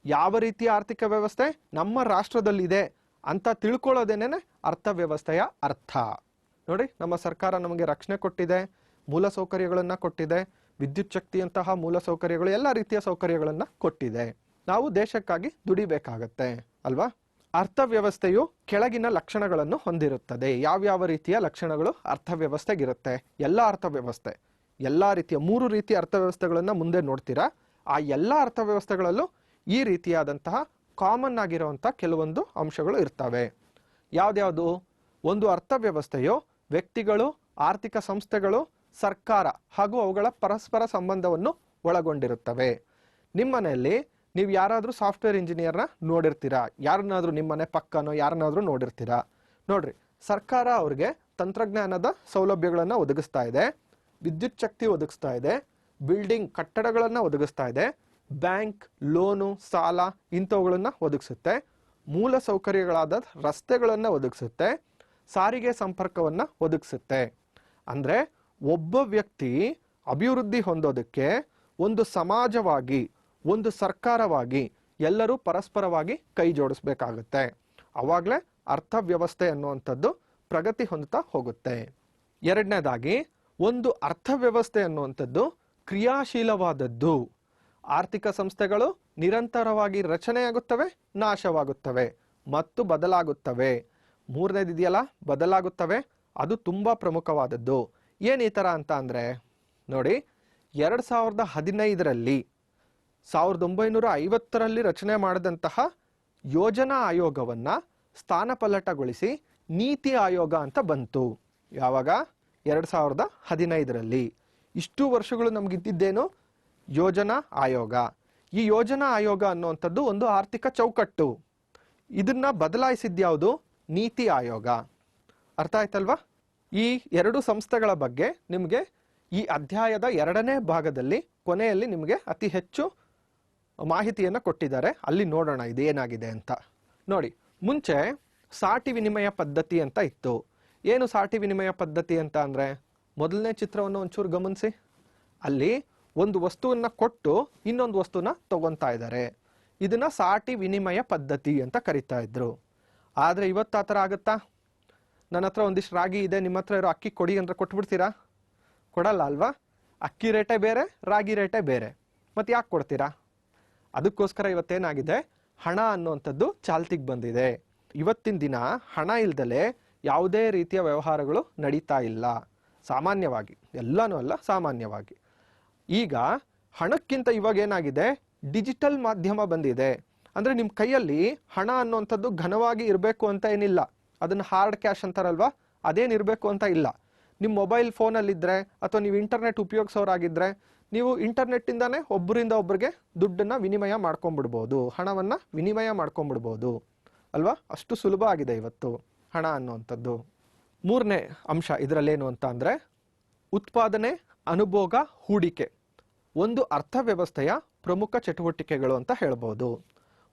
ಯಾವ ರೀತಿಯ ಆರ್ಥಿಕ ವ್ಯವಸ್ಥೆ ನಮ್ಮ ರಾಷ್ಟ್ರದಲ್ಲಿದೆ ಅಂತ ತಿಳ್ಕೊಳ್ಳೋದೇನೆ ಅರ್ಥವ್ಯವಸ್ಥೆಯ ಅರ್ಥ. ನೋಡಿ, ನಮ್ಮ ಸರ್ಕಾರ ನಮಗೆ ರಕ್ಷಣೆ ಕೊಟ್ಟಿದೆ, ಮೂಲ ಸೌಕರ್ಯಗಳನ್ನು ಕೊಟ್ಟಿದೆ, ವಿದ್ಯುತ್ ಶಕ್ತಿಯಂತಹ ಮೂಲ ಸೌಕರ್ಯಗಳು, ಎಲ್ಲ ರೀತಿಯ ಸೌಕರ್ಯಗಳನ್ನು ಕೊಟ್ಟಿದೆ. ನಾವು ದೇಶಕ್ಕಾಗಿ ದುಡಿಬೇಕಾಗತ್ತೆ ಅಲ್ವಾ? ಅರ್ಥವ್ಯವಸ್ಥೆಯು ಕೆಳಗಿನ ಲಕ್ಷಣಗಳನ್ನು ಹೊಂದಿರುತ್ತದೆ. ಯಾವ್ಯಾವ ರೀತಿಯ ಲಕ್ಷಣಗಳು ಅರ್ಥವ್ಯವಸ್ಥೆಗಿರುತ್ತೆ? ಎಲ್ಲ ರೀತಿಯ 3 ರೀತಿಯ ಅರ್ಥವ್ಯವಸ್ಥೆಗಳನ್ನು ಮುಂದೆ ನೋಡ್ತೀರಾ. ಆ ಎಲ್ಲ ಅರ್ಥವ್ಯವಸ್ಥೆಗಳಲ್ಲೂ ಈ ರೀತಿಯಾದಂತಹ ಕಾಮನ್ ಆಗಿರುವಂಥ ಕೆಲವೊಂದು ಅಂಶಗಳು ಇರ್ತವೆ. ಯಾವ್ದ್ಯಾವುದು? ಒಂದು ಅರ್ಥವ್ಯವಸ್ಥೆಯು ವ್ಯಕ್ತಿಗಳು, ಆರ್ಥಿಕ ಸಂಸ್ಥೆಗಳು, ಸರ್ಕಾರ ಹಾಗೂ ಅವುಗಳ ಪರಸ್ಪರ ಸಂಬಂಧವನ್ನು ಒಳಗೊಂಡಿರುತ್ತವೆ. ನಿಮ್ಮನೆಯಲ್ಲಿ ನೀವು ಯಾರಾದರೂ ಸಾಫ್ಟ್ವೇರ್ ಇಂಜಿನಿಯರ್ನ ನೋಡಿರ್ತೀರಾ, ಯಾರನ್ನಾದ್ರೂ ನಿಮ್ಮನೆ ಪಕ್ಕನೋ ಯಾರನ್ನಾದ್ರೂ ನೋಡಿರ್ತೀರಾ. ನೋಡ್ರಿ, ಸರ್ಕಾರ ಅವ್ರಿಗೆ ತಂತ್ರಜ್ಞಾನದ ಸೌಲಭ್ಯಗಳನ್ನು ಒದಗಿಸ್ತಾ ಇದೆ, ವಿದ್ಯುತ್ ಶಕ್ತಿ ಒದಗಿಸ್ತಾ ಇದೆ, ಬಿಲ್ಡಿಂಗ್ ಕಟ್ಟಡಗಳನ್ನು ಒದಗಿಸ್ತಾ ಇದೆ, ಬ್ಯಾಂಕ್ ಲೋನು ಸಾಲ ಇಂಥವುಗಳನ್ನು ಒದಗಿಸುತ್ತೆ, ಮೂಲ ಸೌಕರ್ಯಗಳಾದ ರಸ್ತೆಗಳನ್ನು ಒದಗಿಸುತ್ತೆ, ಸಾರಿಗೆ ಸಂಪರ್ಕವನ್ನು ಒದಗಿಸುತ್ತೆ. ಅಂದರೆ ಒಬ್ಬ ವ್ಯಕ್ತಿ ಅಭಿವೃದ್ಧಿ ಹೊಂದೋದಕ್ಕೆ ಒಂದು ಸಮಾಜವಾಗಿ, ಒಂದು ಸರ್ಕಾರವಾಗಿ ಎಲ್ಲರೂ ಪರಸ್ಪರವಾಗಿ ಕೈ ಜೋಡಿಸ್ಬೇಕಾಗುತ್ತೆ. ಅವಾಗಲೇ ಅರ್ಥವ್ಯವಸ್ಥೆ ಅನ್ನುವಂಥದ್ದು ಪ್ರಗತಿ ಹೊಂದುತ್ತಾ ಹೋಗುತ್ತೆ. ಎರಡನೇದಾಗಿ, ಒಂದು ಅರ್ಥವ್ಯವಸ್ಥೆ ಅನ್ನುವಂಥದ್ದು ಕ್ರಿಯಾಶೀಲವಾದದ್ದು. ಆರ್ಥಿಕ ಸಂಸ್ಥೆಗಳು ನಿರಂತರವಾಗಿ ರಚನೆಯಾಗುತ್ತವೆ, ನಾಶವಾಗುತ್ತವೆ ಮತ್ತು ಬದಲಾಗುತ್ತವೆ. ಮೂರನೇದಿದೆಯಲ್ಲ, ಬದಲಾಗುತ್ತವೆ, ಅದು ತುಂಬ ಪ್ರಮುಖವಾದದ್ದು. ಏನು ಈ ಥರ ಅಂತ ಅಂದರೆ, ನೋಡಿ, 2015ರಲ್ಲಿ 1950ರಲ್ಲಿ ರಚನೆ ಮಾಡಿದಂತಹ ಯೋಜನಾ ಆಯೋಗವನ್ನು ಸ್ಥಾನಪಲ್ಲಟಗೊಳಿಸಿ ನೀತಿ ಆಯೋಗ ಅಂತ ಬಂತು. ಯಾವಾಗ? 2015ರಲ್ಲಿ. ಇಷ್ಟು ವರ್ಷಗಳು ನಮಗಿದ್ದೇನು? ಯೋಜನಾ ಆಯೋಗ. ಈ ಯೋಜನಾ ಆಯೋಗ ಅನ್ನುವಂಥದ್ದು ಒಂದು ಆರ್ಥಿಕ ಚೌಕಟ್ಟು. ಇದನ್ನ ಬದಲಾಯಿಸಿದ್ಯಾವುದು? ನೀತಿ ಆಯೋಗ. ಅರ್ಥ ಆಯ್ತಲ್ವಾ? ಈ 2 ಸಂಸ್ಥೆಗಳ ಬಗ್ಗೆ ನಿಮಗೆ ಈ ಅಧ್ಯಾಯದ 2ನೇ ಭಾಗದಲ್ಲಿ ಕೊನೆಯಲ್ಲಿ ನಿಮಗೆ ಅತಿ ಹೆಚ್ಚು ಮಾಹಿತಿಯನ್ನು ಕೊಟ್ಟಿದ್ದಾರೆ. ಅಲ್ಲಿ ನೋಡೋಣ ಇದೇನಾಗಿದೆ ಅಂತ. ನೋಡಿ, ಮುಂಚೆ ಸಾಟಿ ವಿನಿಮಯ ಪದ್ಧತಿ ಅಂತ ಇತ್ತು. ಏನು ಸಾಟಿ ವಿನಿಮಯ ಪದ್ಧತಿ ಅಂತ ಅಂದರೆ, ಮೊದಲನೇ ಚಿತ್ರವನ್ನು ಒಂಚೂರು ಗಮನಿಸಿ. ಅಲ್ಲಿ ಒಂದು ವಸ್ತುವನ್ನು ಕೊಟ್ಟು ಇನ್ನೊಂದು ವಸ್ತುನ ತಗೊತಾ ಇದ್ದಾರೆ. ಇದನ್ನ ಸಾಟಿ ವಿನಿಮಯ ಪದ್ಧತಿ ಅಂತ ಕರಿತಾ ಇದ್ರು. ಆದರೆ ಇವತ್ತು ಆ ಥರ ಆಗುತ್ತಾ? ನನ್ನ ಹತ್ರ ಒಂದಿಷ್ಟು ರಾಗಿ ಇದೆ, ನಿಮ್ಮ ಹತ್ರ ಇರೋ ಅಕ್ಕಿ ಕೊಡಿ ಅಂದ್ರೆ ಕೊಟ್ಬಿಡ್ತೀರಾ? ಕೊಡಲ್ಲ ಅಲ್ವಾ? ಅಕ್ಕಿ ರೇಟೇ ಬೇರೆ, ರಾಗಿ ರೇಟೇ ಬೇರೆ. ಮತ್ತೆ ಯಾಕೆ ಕೊಡ್ತೀರಾ? ಅದಕ್ಕೋಸ್ಕರ ಇವತ್ತೇನಾಗಿದೆ, ಹಣ ಅನ್ನುವಂಥದ್ದು ಚಾಲ್ತಿಗೆ ಬಂದಿದೆ. ಇವತ್ತಿನ ದಿನ ಹಣ ಇಲ್ದಲೆ ಯಾವುದೇ ರೀತಿಯ ವ್ಯವಹಾರಗಳು ನಡೀತಾ ಇಲ್ಲ ಸಾಮಾನ್ಯವಾಗಿ, ಎಲ್ಲನೂ ಅಲ್ಲ ಸಾಮಾನ್ಯವಾಗಿ. ಈಗ ಹಣಕ್ಕಿಂತ ಇವಾಗ ಏನಾಗಿದೆ, ಡಿಜಿಟಲ್ ಮಾಧ್ಯಮ ಬಂದಿದೆ. ಅಂದರೆ ನಿಮ್ಮ ಕೈಯಲ್ಲಿ ಹಣ ಅನ್ನುವಂಥದ್ದು ಘನವಾಗಿ ಇರಬೇಕು ಅಂತ ಏನಿಲ್ಲ, ಅದನ್ನು ಹಾರ್ಡ್ ಕ್ಯಾಶ್ ಅಂತಾರಲ್ವಾ, ಅದೇನಿರಬೇಕು ಅಂತ ಇಲ್ಲ. ನಿಮ್ಮ ಮೊಬೈಲ್ ಫೋನಲ್ಲಿದ್ದರೆ ಅಥವಾ ನೀವು ಇಂಟರ್ನೆಟ್ ಉಪಯೋಗಿಸೋರಾಗಿದ್ದರೆ ನೀವು ಇಂಟರ್ನೆಟ್ಟಿಂದಾನೇ ಒಬ್ಬರಿಂದ ಒಬ್ಬರಿಗೆ ದುಡ್ಡನ್ನು ವಿನಿಮಯ ಮಾಡ್ಕೊಂಡ್ಬಿಡ್ಬೋದು, ಹಣವನ್ನು ವಿನಿಮಯ ಮಾಡ್ಕೊಂಡ್ಬಿಡ್ಬೋದು ಅಲ್ವಾ. ಅಷ್ಟು ಸುಲಭ ಆಗಿದೆ ಇವತ್ತು ಹಣ ಅನ್ನುವಂಥದ್ದು. ಮೂರನೇ ಅಂಶ ಇದರಲ್ಲೇನು ಅಂತ ಅಂದರೆ ಉತ್ಪಾದನೆ, ಅನುಭೋಗ, ಹೂಡಿಕೆ ಒಂದು ಅರ್ಥವ್ಯವಸ್ಥೆಯ ಪ್ರಮುಖ ಚಟುವಟಿಕೆಗಳು ಅಂತ ಹೇಳ್ಬೋದು.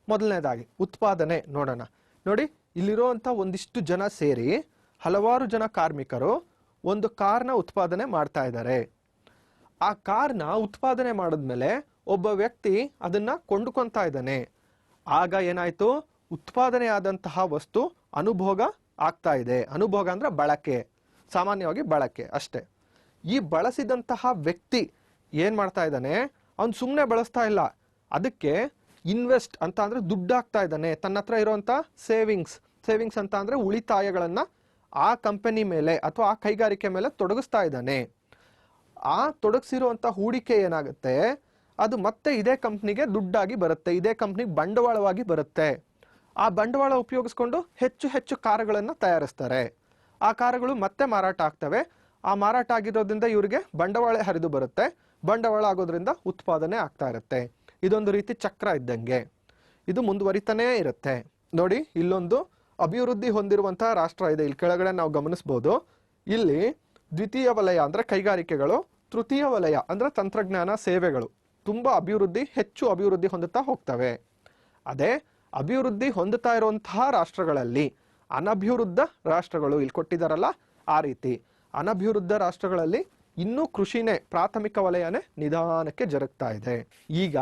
ಮೊದಲನೇದಾಗಿ ಉತ್ಪಾದನೆ ನೋಡೋಣ. ನೋಡಿ, ಇಲ್ಲಿರುವಂಥ ಒಂದಿಷ್ಟು ಜನ ಸೇರಿ ಹಲವಾರು ಜನ ಕಾರ್ಮಿಕರು ಒಂದು ಕಾರ್ನ ಉತ್ಪಾದನೆ ಮಾಡ್ತಾ ಇದ್ದಾರೆ. ಆ ಕಾರ್ನ ಉತ್ಪಾದನೆ ಮಾಡಿದ್ಮೇಲೆ ಒಬ್ಬ ವ್ಯಕ್ತಿ ಅದನ್ನು ಕೊಂಡುಕೊತಾ ಇದ್ದಾನೆ. ಆಗ ಏನಾಯಿತು, ಉತ್ಪಾದನೆ ಆದಂತಹ ವಸ್ತು ಅನುಭೋಗ ಆಗ್ತಾ ಇದೆ. ಅನುಭೋಗ ಅಂದರೆ ಬಳಕೆ, ಸಾಮಾನ್ಯವಾಗಿ ಬಳಕೆ ಅಷ್ಟೇ. ಈ ಬಳಸಿದಂತಹ ವ್ಯಕ್ತಿ ಏನು ಮಾಡ್ತಾ ಇದ್ದಾನೆ, ಅವನು ಸುಮ್ಮನೆ ಬಳಸ್ತಾ ಇಲ್ಲ, ಅದಕ್ಕೆ ಇನ್ವೆಸ್ಟ್ ಅಂತ ಅಂದರೆ ದುಡ್ಡು ಹಾಕ್ತಾ ಇದ್ದಾನೆ. ತನ್ನ ಹತ್ರ ಇರುವಂಥ ಸೇವಿಂಗ್ಸ್ ಅಂತ ಅಂದರೆ ಉಳಿತಾಯಗಳನ್ನು ಆ ಕಂಪನಿ ಮೇಲೆ ಅಥವಾ ಆ ಕೈಗಾರಿಕೆ ಮೇಲೆ ತೊಡಗಿಸ್ತಾ ಇದ್ದಾನೆ. ಆ ತೊಡಗಿಸಿರುವಂಥ ಹೂಡಿಕೆ ಏನಾಗುತ್ತೆ, ಅದು ಮತ್ತೆ ಇದೇ ಕಂಪ್ನಿಗೆ ದುಡ್ಡಾಗಿ ಬರುತ್ತೆ, ಇದೇ ಕಂಪ್ನಿಗೆ ಬಂಡವಾಳವಾಗಿ ಬರುತ್ತೆ. ಆ ಬಂಡವಾಳ ಉಪಯೋಗಿಸ್ಕೊಂಡು ಹೆಚ್ಚು ಹೆಚ್ಚು ಕಾರುಗಳನ್ನು ತಯಾರಿಸ್ತಾರೆ. ಆ ಕಾರುಗಳು ಮತ್ತೆ ಮಾರಾಟ ಆಗ್ತವೆ. ಆ ಮಾರಾಟ ಆಗಿರೋದ್ರಿಂದ ಇವರಿಗೆ ಬಂಡವಾಳ ಹರಿದು ಬರುತ್ತೆ. ಬಂಡವಾಳ ಆಗೋದ್ರಿಂದ ಉತ್ಪಾದನೆ ಆಗ್ತಾ ಇರುತ್ತೆ. ಇದೊಂದು ರೀತಿ ಚಕ್ರ ಇದ್ದಂಗೆ, ಇದು ಮುಂದುವರಿತಾನೇ ಇರುತ್ತೆ. ನೋಡಿ, ಇಲ್ಲೊಂದು ಅಭಿವೃದ್ಧಿ ಹೊಂದಿರುವಂತಹ ರಾಷ್ಟ್ರ ಇದೆ, ಇಲ್ಲಿ ಕೆಳಗಡೆ ನಾವು ಗಮನಿಸ್ಬೋದು. ಇಲ್ಲಿ ದ್ವಿತೀಯ ವಲಯ ಅಂದರೆ ಕೈಗಾರಿಕೆಗಳು, ತೃತೀಯ ವಲಯ ಅಂದರೆ ತಂತ್ರಜ್ಞಾನ ಸೇವೆಗಳು ತುಂಬ ಹೆಚ್ಚು ಅಭಿವೃದ್ಧಿ ಹೊಂದುತ್ತಾ ಹೋಗ್ತವೆ. ಅದೇ ಅಭಿವೃದ್ಧಿ ಹೊಂದುತ್ತಾ ಇರುವಂತಹ ರಾಷ್ಟ್ರಗಳಲ್ಲಿ ಅನಭಿವೃದ್ಧ ರಾಷ್ಟ್ರಗಳು ಇಲ್ಲಿ ಕೊಟ್ಟಿದ್ದಾರಲ್ಲ, ಆ ರೀತಿ ಅನಭಿವೃದ್ಧ ರಾಷ್ಟ್ರಗಳಲ್ಲಿ ಇನ್ನೂ ಕೃಷಿನೇ ಪ್ರಾಥಮಿಕ ವಲಯನೇ ನಿಧಾನಕ್ಕೆ ಜರುಗ್ತಾ ಇದೆ. ಈಗ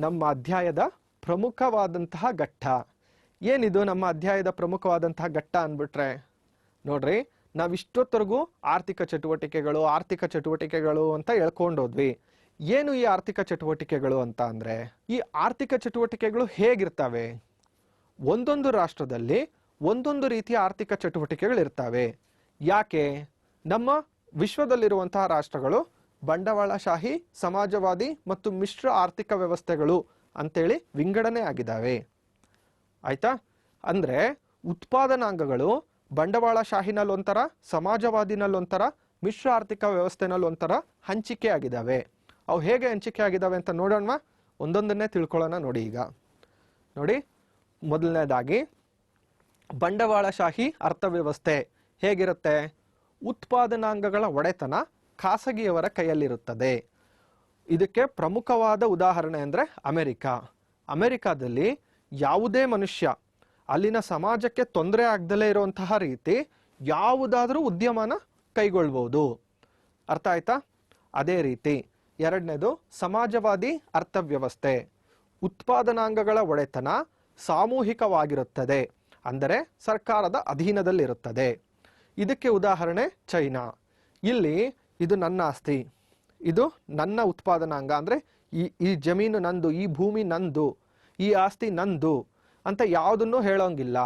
ನಮ್ಮ ಅಧ್ಯಾಯದ ಪ್ರಮುಖವಾದಂತಹ ಘಟ್ಟ ಏನಿದು, ನಮ್ಮ ಅಧ್ಯಾಯದ ಪ್ರಮುಖವಾದಂತಹ ಘಟ್ಟ ಅಂದ್ಬಿಟ್ರೆ ನೋಡ್ರಿ, ನಾವಿಷ್ಟೊತ್ತರೆಗೂ ಆರ್ಥಿಕ ಚಟುವಟಿಕೆಗಳು ಅಂತ ಹೇಳ್ಕೊಂಡೋದ್ವಿ. ಏನು ಈ ಆರ್ಥಿಕ ಚಟುವಟಿಕೆಗಳು ಅಂತ ಅಂದರೆ, ಈ ಆರ್ಥಿಕ ಚಟುವಟಿಕೆಗಳು ಹೇಗಿರ್ತವೆ, ಒಂದೊಂದು ರಾಷ್ಟ್ರದಲ್ಲಿ ಒಂದೊಂದು ರೀತಿಯ ಆರ್ಥಿಕ ಚಟುವಟಿಕೆಗಳು ಇರ್ತವೆ. ಯಾಕೆ, ನಮ್ಮ ವಿಶ್ವದಲ್ಲಿರುವಂತಹ ರಾಷ್ಟ್ರಗಳು ಬಂಡವಾಳಶಾಹಿ, ಸಮಾಜವಾದಿ ಮತ್ತು ಮಿಶ್ರ ಆರ್ಥಿಕ ವ್ಯವಸ್ಥೆಗಳು ಅಂತೇಳಿ ವಿಂಗಡಣೆ ಆಗಿದ್ದಾವೆ. ಆಯ್ತಾ, ಅಂದರೆ ಉತ್ಪಾದನಾಂಗಗಳು ಬಂಡವಾಳಶಾಹಿನಲ್ಲೊಂಥರ, ಸಮಾಜವಾದಿನಲ್ಲೊಂಥರ, ಮಿಶ್ರ ಆರ್ಥಿಕ ವ್ಯವಸ್ಥೆನಲ್ಲೊಂಥರ ಹಂಚಿಕೆ ಆಗಿದ್ದಾವೆ. ಅವು ಹೇಗೆ ಹಂಚಿಕೆ ಆಗಿದ್ದಾವೆ ಅಂತ ನೋಡೋಣ, ಒಂದೊಂದನ್ನೇ ತಿಳ್ಕೊಳ್ಳೋಣ. ನೋಡಿ, ಈಗ ನೋಡಿ, ಮೊದಲನೇದಾಗಿ ಬಂಡವಾಳಶಾಹಿ ಅರ್ಥವ್ಯವಸ್ಥೆ ಹೇಗಿರುತ್ತೆ, ಉತ್ಪಾದನಾಂಗಗಳ ಒಡೆತನ ಖಾಸಗಿಯವರ ಕೈಯಲ್ಲಿರುತ್ತದೆ. ಇದಕ್ಕೆ ಪ್ರಮುಖವಾದ ಉದಾಹರಣೆ ಅಂದರೆ ಅಮೆರಿಕಾದಲ್ಲಿ ಯಾವುದೇ ಮನುಷ್ಯ ಅಲ್ಲಿನ ಸಮಾಜಕ್ಕೆ ತೊಂದರೆ ಆಗದಲೇ ಇರುವಂತಹ ರೀತಿ ಯಾವುದಾದ್ರೂ ಉದ್ಯಮನ ಕೈಗೊಳ್ಬೋದು. ಅರ್ಥ ಆಯ್ತಾ? ಅದೇ ರೀತಿ ಎರಡನೇದು ಸಮಾಜವಾದಿ ಅರ್ಥವ್ಯವಸ್ಥೆ. ಉತ್ಪಾದನಾಂಗಗಳ ಒಡೆತನ ಸಾಮೂಹಿಕವಾಗಿರುತ್ತದೆ, ಅಂದರೆ ಸರ್ಕಾರದ ಅಧೀನದಲ್ಲಿರುತ್ತದೆ. ಇದಕ್ಕೆ ಉದಾಹರಣೆ ಚೈನಾ. ಇಲ್ಲಿ ಇದು ನನ್ನ ಆಸ್ತಿ, ಇದು ನನ್ನ ಉತ್ಪಾದನಾಂಗ, ಅಂದರೆ ಈ ಜಮೀನು ನಂದು, ಈ ಭೂಮಿ ನಂದು, ಈ ಆಸ್ತಿ ನಂದು ಅಂತ ಯಾವುದನ್ನು ಹೇಳೋಂಗಿಲ್ಲ.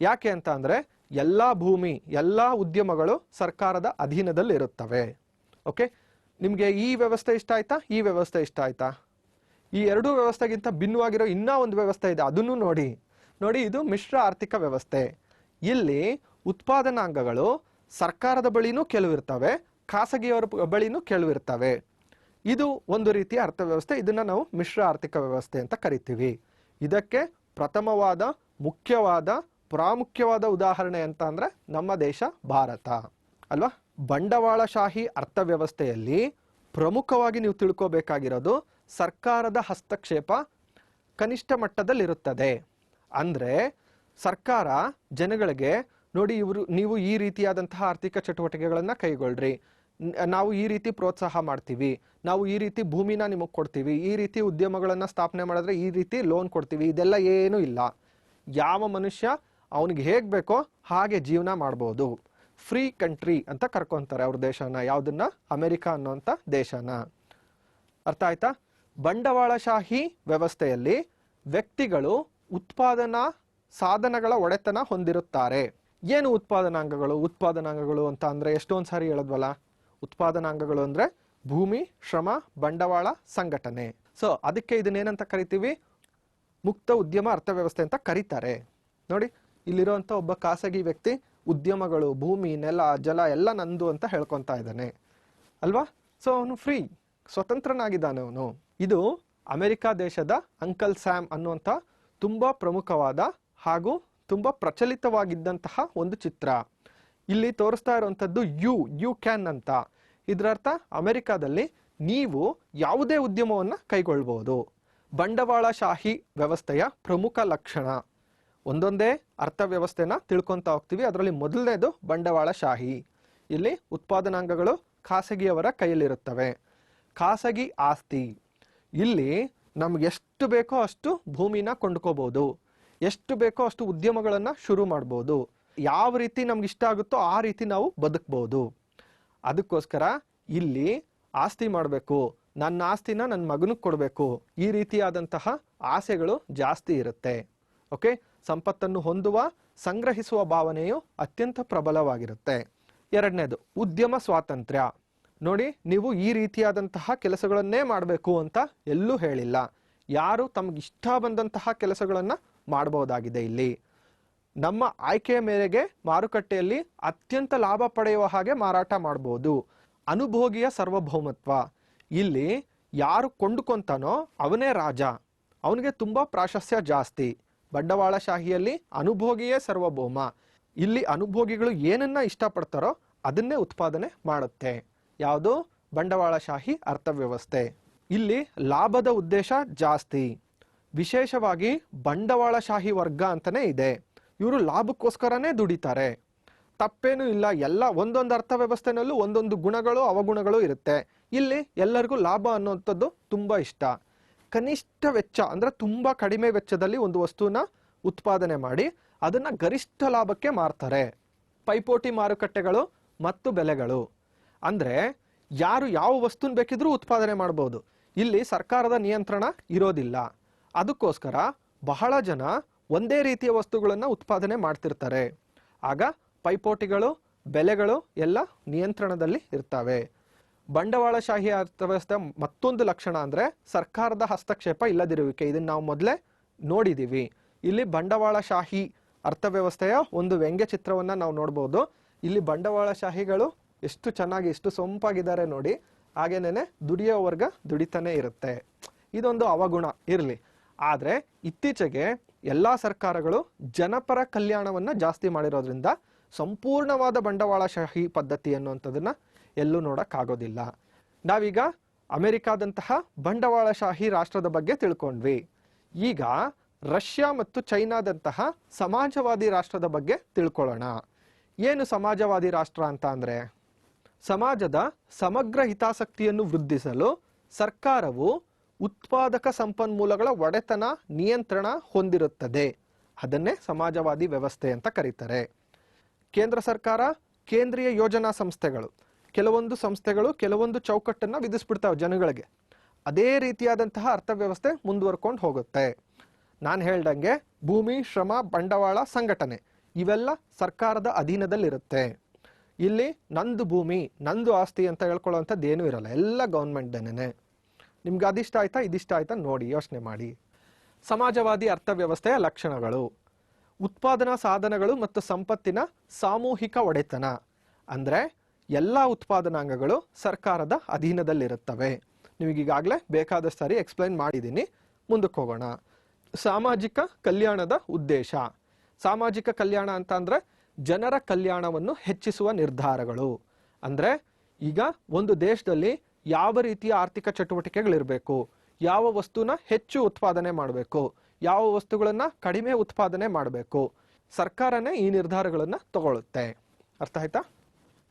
ಯಾಕೆ ಅಂತ ಅಂದರೆ ಎಲ್ಲ ಭೂಮಿ, ಎಲ್ಲ ಉದ್ಯಮಗಳು ಸರ್ಕಾರದ ಅಧೀನದಲ್ಲಿರುತ್ತವೆ. ಓಕೆ, ನಿಮಗೆ ಈ ವ್ಯವಸ್ಥೆ ಇಷ್ಟ ಆಯ್ತಾ, ಈ ವ್ಯವಸ್ಥೆ ಇಷ್ಟ ಆಯ್ತಾ? ಈ ಎರಡೂ ವ್ಯವಸ್ಥೆಗಿಂತ ಭಿನ್ನವಾಗಿರೋ ಇನ್ನೂ ಒಂದು ವ್ಯವಸ್ಥೆ ಇದೆ, ಅದನ್ನು ನೋಡಿ. ಇದು ಮಿಶ್ರ ಆರ್ಥಿಕ ವ್ಯವಸ್ಥೆ. ಇಲ್ಲಿ ಉತ್ಪಾದನಾಂಗಗಳು ಸರ್ಕಾರದ ಬಳಿನೂ ಕೆಲವಿರ್ತವೆ, ಖಾಸಗಿಯವರ ಬಳಿನೂ ಕೆಲವಿರ್ತವೆ. ಇದು ಒಂದು ರೀತಿಯ ಅರ್ಥವ್ಯವಸ್ಥೆ. ಇದನ್ನು ನಾವು ಮಿಶ್ರ ಆರ್ಥಿಕ ವ್ಯವಸ್ಥೆ ಅಂತ ಕರಿತೀವಿ. ಇದಕ್ಕೆ ಪ್ರಥಮವಾದ, ಮುಖ್ಯವಾದ, ಪ್ರಾಮುಖ್ಯವಾದ ಉದಾಹರಣೆ ಅಂತ ಅಂದರೆ ನಮ್ಮ ದೇಶ ಭಾರತ ಅಲ್ವಾ. ಬಂಡವಾಳಶಾಹಿ ಅರ್ಥವ್ಯವಸ್ಥೆಯಲ್ಲಿ ಪ್ರಮುಖವಾಗಿ ನೀವು ತಿಳ್ಕೋಬೇಕಾಗಿರೋದು ಸರ್ಕಾರದ ಹಸ್ತಕ್ಷೇಪ ಕನಿಷ್ಠ ಮಟ್ಟದಲ್ಲಿರುತ್ತದೆ. ಅಂದರೆ ಸರ್ಕಾರ ಜನಗಳಿಗೆ ನೋಡಿ, ನೀವು ಈ ರೀತಿಯಾದಂತಹ ಆರ್ಥಿಕ ಚಟುವಟಿಕೆಗಳನ್ನು ಕೈಗೊಳ್ಳ್ರಿ, ನಾವು ಈ ರೀತಿ ಪ್ರೋತ್ಸಾಹ ಮಾಡ್ತೀವಿ, ನಾವು ಈ ರೀತಿ ಭೂಮಿನ ನಿಮಗೆ ಕೊಡ್ತೀವಿ, ಈ ರೀತಿ ಉದ್ಯಮಗಳನ್ನು ಸ್ಥಾಪನೆ ಮಾಡಿದ್ರೆ ಈ ರೀತಿ ಲೋನ್ ಕೊಡ್ತೀವಿ, ಇದೆಲ್ಲ ಏನೂ ಇಲ್ಲ. ಯಾವ ಮನುಷ್ಯ ಅವನಿಗೆ ಹೇಗೆ ಬೇಕೋ ಹಾಗೆ ಜೀವನ ಮಾಡ್ಬೋದು. ಫ್ರೀ ಕಂಟ್ರಿ ಅಂತ ಕರ್ಕೊತಾರೆ ಅವ್ರ ದೇಶನ, ಯಾವುದನ್ನ, ಅಮೆರಿಕ ಅನ್ನೋಂಥ ದೇಶನ. ಅರ್ಥ ಆಯ್ತಾ? ಬಂಡವಾಳಶಾಹಿ ವ್ಯವಸ್ಥೆಯಲ್ಲಿ ವ್ಯಕ್ತಿಗಳು ಉತ್ಪಾದನಾ ಸಾಧನಗಳ ಒಡೆತನ ಹೊಂದಿರುತ್ತಾರೆ. ಏನು ಉತ್ಪಾದನಾಂಗಗಳು? ಉತ್ಪಾದನಾಂಗಗಳು ಅಂತ ಅಂದರೆ ಎಷ್ಟೊಂದು ಸಾರಿ ಹೇಳಿದ್ವಲ್ಲ, ಉತ್ಪಾದನಾಂಗಗಳು ಅಂದರೆ ಭೂಮಿ, ಶ್ರಮ, ಬಂಡವಾಳ, ಸಂಘಟನೆ. ಸೊ ಅದಕ್ಕೆ ಇದನ್ನೇನಂತ ಕರಿತೀವಿ? ಮುಕ್ತ ಉದ್ಯಮ ಅರ್ಥವ್ಯವಸ್ಥೆ ಅಂತ ಕರೀತಾರೆ. ನೋಡಿ, ಇಲ್ಲಿರುವಂಥ ಒಬ್ಬ ಖಾಸಗಿ ವ್ಯಕ್ತಿ ಉದ್ಯಮಗಳು, ಭೂಮಿ, ನೆಲ, ಜಲ ಎಲ್ಲ ನಂದು ಅಂತ ಹೇಳ್ಕೊತಾ ಇದ್ದಾನೆ ಅಲ್ವಾ? ಸೊ ಅವನು ಫ್ರೀ, ಸ್ವತಂತ್ರನಾಗಿದ್ದಾನೆ ಅವನು. ಇದು ಅಮೆರಿಕ ದೇಶದ ಅಂಕಲ್ ಸ್ಯಾಮ್ ಅನ್ನುವಂಥ ತುಂಬ ಪ್ರಮುಖವಾದ ಹಾಗೂ ತುಂಬ ಪ್ರಚಲಿತವಾಗಿದ್ದಂತಹ ಒಂದು ಚಿತ್ರ. ಇಲ್ಲಿ ತೋರಿಸ್ತಾ ಇರುವಂಥದ್ದು ಯು ಕ್ಯಾನ್ ಅಂತ. ಇದರರ್ಥ ಅಮೆರಿಕಾದಲ್ಲಿ ನೀವು ಯಾವುದೇ ಉದ್ಯಮವನ್ನು ಕೈಗೊಳ್ಬೋದು. ಬಂಡವಾಳಶಾಹಿ ವ್ಯವಸ್ಥೆಯ ಪ್ರಮುಖ ಲಕ್ಷಣ. ಒಂದೊಂದೇ ಅರ್ಥವ್ಯವಸ್ಥೆನ ತಿಳ್ಕೊತಾ ಹೋಗ್ತೀವಿ. ಅದರಲ್ಲಿ ಮೊದಲನೇದು ಬಂಡವಾಳಶಾಹಿ. ಇಲ್ಲಿ ಉತ್ಪಾದನಾಂಗಗಳು ಖಾಸಗಿಯವರ ಕೈಯಲ್ಲಿರುತ್ತವೆ. ಖಾಸಗಿ ಆಸ್ತಿ, ಇಲ್ಲಿ ನಮ್ಗೆ ಎಷ್ಟು ಬೇಕೋ ಅಷ್ಟು ಭೂಮಿನ ಕೊಂಡ್ಕೋಬಹುದು, ಎಷ್ಟು ಬೇಕೋ ಅಷ್ಟು ಉದ್ಯಮಗಳನ್ನು ಶುರು ಮಾಡ್ಬೋದು, ಯಾವ ರೀತಿ ನಮ್ಗೆ ಇಷ್ಟ ಆಗುತ್ತೋ ಆ ರೀತಿ ನಾವು ಬದುಕ್ಬೋದು. ಅದಕ್ಕೋಸ್ಕರ ಇಲ್ಲಿ ಆಸ್ತಿ ಮಾಡಬೇಕು, ನನ್ನ ಆಸ್ತಿನ ನನ್ನ ಮಗನಿಗೆ ಕೊಡಬೇಕು, ಈ ರೀತಿಯಾದಂತಹ ಆಸೆಗಳು ಜಾಸ್ತಿ ಇರುತ್ತೆ. ಓಕೆ, ಸಂಪತ್ತನ್ನು ಹೊಂದುವ, ಸಂಗ್ರಹಿಸುವ ಭಾವನೆಯು ಅತ್ಯಂತ ಪ್ರಬಲವಾಗಿರುತ್ತೆ. ಎರಡನೇದು ಉದ್ಯಮ ಸ್ವಾತಂತ್ರ್ಯ. ನೋಡಿ, ನೀವು ಈ ರೀತಿಯಾದಂತಹ ಕೆಲಸಗಳನ್ನೇ ಮಾಡಬೇಕು ಅಂತ ಎಲ್ಲೂ ಹೇಳಿಲ್ಲ. ಯಾರು ತಮಗಿಷ್ಟ ಬಂದಂತಹ ಕೆಲಸಗಳನ್ನು ಮಾಡಬಹುದಾಗಿದೆ. ಇಲ್ಲಿ ನಮ್ಮ ಆಯ್ಕೆಯ ಮೇರೆಗೆ ಮಾರುಕಟ್ಟೆಯಲ್ಲಿ ಅತ್ಯಂತ ಲಾಭ ಪಡೆಯುವ ಹಾಗೆ ಮಾರಾಟ ಮಾಡಬಹುದು. ಅನುಭೋಗಿಯ ಸಾರ್ವಭೌಮತ್ವ. ಇಲ್ಲಿ ಯಾರು ಕೊಂಡುಕೊಂತಾನೋ ಅವನೇ ರಾಜ, ಅವನಿಗೆ ತುಂಬ ಪ್ರಾಶಸ್ತ್ಯ ಜಾಸ್ತಿ. ಬಂಡವಾಳಶಾಹಿಯಲ್ಲಿ ಅನುಭೋಗಿಯೇ ಸಾರ್ವಭೌಮ. ಇಲ್ಲಿ ಅನುಭೋಗಿಗಳು ಏನನ್ನ ಇಷ್ಟಪಡ್ತಾರೋ ಅದನ್ನೇ ಉತ್ಪಾದನೆ ಮಾಡುತ್ತೆ. ಯಾವುದು? ಬಂಡವಾಳಶಾಹಿ ಅರ್ಥವ್ಯವಸ್ಥೆ. ಇಲ್ಲಿ ಲಾಭದ ಉದ್ದೇಶ ಜಾಸ್ತಿ. ವಿಶೇಷವಾಗಿ ಬಂಡವಾಳಶಾಹಿ ವರ್ಗ ಅಂತಾನೆ ಇದೆ. ಇವರು ಲಾಭಕ್ಕೋಸ್ಕರನೇ ದುಡಿತಾರೆ. ತಪ್ಪೇನೂ ಇಲ್ಲ. ಎಲ್ಲ ಒಂದೊಂದು ಅರ್ಥವ್ಯವಸ್ಥೆನಲ್ಲೂ ಒಂದೊಂದು ಗುಣಗಳು ಅವಗುಣಗಳು ಇರುತ್ತೆ. ಇಲ್ಲಿ ಎಲ್ಲರಿಗೂ ಲಾಭ ಅನ್ನುವಂಥದ್ದು ತುಂಬ ಇಷ್ಟ. ಕನಿಷ್ಠ ವೆಚ್ಚ ಅಂದರೆ ತುಂಬ ಕಡಿಮೆ ವೆಚ್ಚದಲ್ಲಿ ಒಂದು ವಸ್ತುನ ಉತ್ಪಾದನೆ ಮಾಡಿ ಅದನ್ನು ಗರಿಷ್ಠ ಲಾಭಕ್ಕೆ ಮಾರ್ತಾರೆ. ಪೈಪೋಟಿ ಮಾರುಕಟ್ಟೆಗಳು ಮತ್ತು ಬೆಲೆಗಳು ಅಂದರೆ ಯಾರು ಯಾವ ವಸ್ತುನ ಬೇಕಿದ್ರೂ ಉತ್ಪಾದನೆ ಮಾಡ್ಬೋದು. ಇಲ್ಲಿ ಸರ್ಕಾರದ ನಿಯಂತ್ರಣ ಇರೋದಿಲ್ಲ. ಅದಕ್ಕೋಸ್ಕರ ಬಹಳ ಜನ ಒಂದೇ ರೀತಿಯ ವಸ್ತುಗಳನ್ನು ಉತ್ಪಾದನೆ ಮಾಡ್ತಿರ್ತಾರೆ. ಆಗ ಪೈಪೋಟಿಗಳು, ಬೆಲೆಗಳು ಎಲ್ಲ ನಿಯಂತ್ರಣದಲ್ಲಿ ಇರ್ತವೆ. ಬಂಡವಾಳಶಾಹಿ ಅರ್ಥವ್ಯವಸ್ಥೆ ಮತ್ತೊಂದು ಲಕ್ಷಣ ಅಂದರೆ ಸರ್ಕಾರದ ಹಸ್ತಕ್ಷೇಪ ಇಲ್ಲದಿರುವಿಕೆ. ಇದನ್ನು ನಾವು ಮೊದಲೇ ನೋಡಿದ್ದೀವಿ. ಇಲ್ಲಿ ಬಂಡವಾಳಶಾಹಿ ಅರ್ಥವ್ಯವಸ್ಥೆಯ ಒಂದು ವ್ಯಂಗ್ಯ ಚಿತ್ರವನ್ನು ನಾವು ನೋಡ್ಬೋದು. ಇಲ್ಲಿ ಬಂಡವಾಳಶಾಹಿಗಳು ಎಷ್ಟು ಚೆನ್ನಾಗಿ, ಎಷ್ಟು ಸೊಂಪಾಗಿದ್ದಾರೆ ನೋಡಿ. ಹಾಗೇನೆ ದುಡಿಯೋ ವರ್ಗ ದುಡಿತಾನೆ ಇರುತ್ತೆ. ಇದೊಂದು ಅವಗುಣ ಇರಲಿ. ಆದರೆ ಇತ್ತೀಚೆಗೆ ಎಲ್ಲ ಸರ್ಕಾರಗಳು ಜನಪರ ಕಲ್ಯಾಣವನ್ನು ಜಾಸ್ತಿ ಮಾಡಿರೋದ್ರಿಂದ ಸಂಪೂರ್ಣವಾದ ಬಂಡವಾಳಶಾಹಿ ಪದ್ಧತಿ ಅನ್ನುವಂಥದ್ದನ್ನು ಎಲ್ಲೂ ನೋಡೋಕ್ಕಾಗೋದಿಲ್ಲ. ನಾವೀಗ ಅಮೆರಿಕಾದಂತಹ ಬಂಡವಾಳಶಾಹಿ ರಾಷ್ಟ್ರದ ಬಗ್ಗೆ ತಿಳ್ಕೊಂಡ್ವಿ. ಈಗ ರಷ್ಯಾ ಮತ್ತು ಚೈನಾದಂತಹ ಸಮಾಜವಾದಿ ರಾಷ್ಟ್ರದ ಬಗ್ಗೆ ತಿಳ್ಕೊಳ್ಳೋಣ. ಏನು ಸಮಾಜವಾದಿ ರಾಷ್ಟ್ರ ಅಂತ ಅಂದರೆ, ಸಮಾಜದ ಸಮಗ್ರ ಹಿತಾಸಕ್ತಿಯನ್ನು ವೃದ್ಧಿಸಲು ಸರ್ಕಾರವು ಉತ್ಪಾದಕ ಸಂಪನ್ಮೂಲಗಳ ಒಡೆತನ, ನಿಯಂತ್ರಣ ಹೊಂದಿರುತ್ತದೆ. ಅದನ್ನೇ ಸಮಾಜವಾದಿ ವ್ಯವಸ್ಥೆ ಅಂತ ಕರೀತಾರೆ. ಕೇಂದ್ರ ಸರ್ಕಾರ, ಕೇಂದ್ರೀಯ ಯೋಜನಾ ಸಂಸ್ಥೆಗಳು, ಕೆಲವೊಂದು ಸಂಸ್ಥೆಗಳು ಕೆಲವೊಂದು ಚೌಕಟ್ಟನ್ನು ವಿಧಿಸ್ಬಿಡ್ತಾವೆ ಜನಗಳಿಗೆ. ಅದೇ ರೀತಿಯಾದಂತಹ ಅರ್ಥವ್ಯವಸ್ಥೆ ಮುಂದುವರ್ಕೊಂಡು ಹೋಗುತ್ತೆ. ನಾನು ಹೇಳ್ದಂಗೆ ಭೂಮಿ, ಶ್ರಮ, ಬಂಡವಾಳ, ಸಂಘಟನೆ ಇವೆಲ್ಲ ಸರ್ಕಾರದ ಅಧೀನದಲ್ಲಿರುತ್ತೆ. ಇಲ್ಲಿ ನಂದು ಭೂಮಿ, ನಂದು ಆಸ್ತಿ ಅಂತ ಹೇಳ್ಕೊಳ್ಳೋವಂಥದ್ದು ಏನೂ ಇರಲ್ಲ. ಎಲ್ಲ ಗೌರ್ಮೆಂಟ್ದೇನೆ. ನಿಮ್ಗೆ ಅದಿಷ್ಟ ಆಯ್ತಾ, ಇದಿಷ್ಟ ಆಯ್ತಾ ನೋಡಿ, ಯೋಚನೆ ಮಾಡಿ. ಸಮಾಜವಾದಿ ಅರ್ಥವ್ಯವಸ್ಥೆಯ ಲಕ್ಷಣಗಳು: ಉತ್ಪಾದನಾ ಸಾಧನಗಳು ಮತ್ತು ಸಂಪತ್ತಿನ ಸಾಮೂಹಿಕ ಒಡೆತನ. ಅಂದರೆ ಎಲ್ಲ ಉತ್ಪಾದನಾಂಗಗಳು ಸರ್ಕಾರದ ಅಧೀನದಲ್ಲಿರುತ್ತವೆ. ನಿಮಗೀಗಾಗಲೇ ಬೇಕಾದಷ್ಟು ಸಾರಿ ಎಕ್ಸ್ಪ್ಲೈನ್ ಮಾಡಿದ್ದೀನಿ. ಮುಂದಕ್ಕೆ ಹೋಗೋಣ. ಸಾಮಾಜಿಕ ಕಲ್ಯಾಣದ ಉದ್ದೇಶ. ಸಾಮಾಜಿಕ ಕಲ್ಯಾಣ ಅಂತ ಅಂದರೆ ಜನರ ಕಲ್ಯಾಣವನ್ನು ಹೆಚ್ಚಿಸುವ ನಿರ್ಧಾರಗಳು. ಅಂದರೆ ಈಗ ಒಂದು ದೇಶದಲ್ಲಿ ಯಾವ ರೀತಿಯ ಆರ್ಥಿಕ ಚಟುವಟಿಕೆಗಳಿರಬೇಕು, ಯಾವ ವಸ್ತುನ ಹೆಚ್ಚು ಉತ್ಪಾದನೆ ಮಾಡಬೇಕು, ಯಾವ ವಸ್ತುಗಳನ್ನು ಕಡಿಮೆ ಉತ್ಪಾದನೆ ಮಾಡಬೇಕು, ಸರ್ಕಾರನೇ ಈ ನಿರ್ಧಾರಗಳನ್ನು ತಗೊಳ್ಳುತ್ತೆ. ಅರ್ಥ ಆಯ್ತಾ?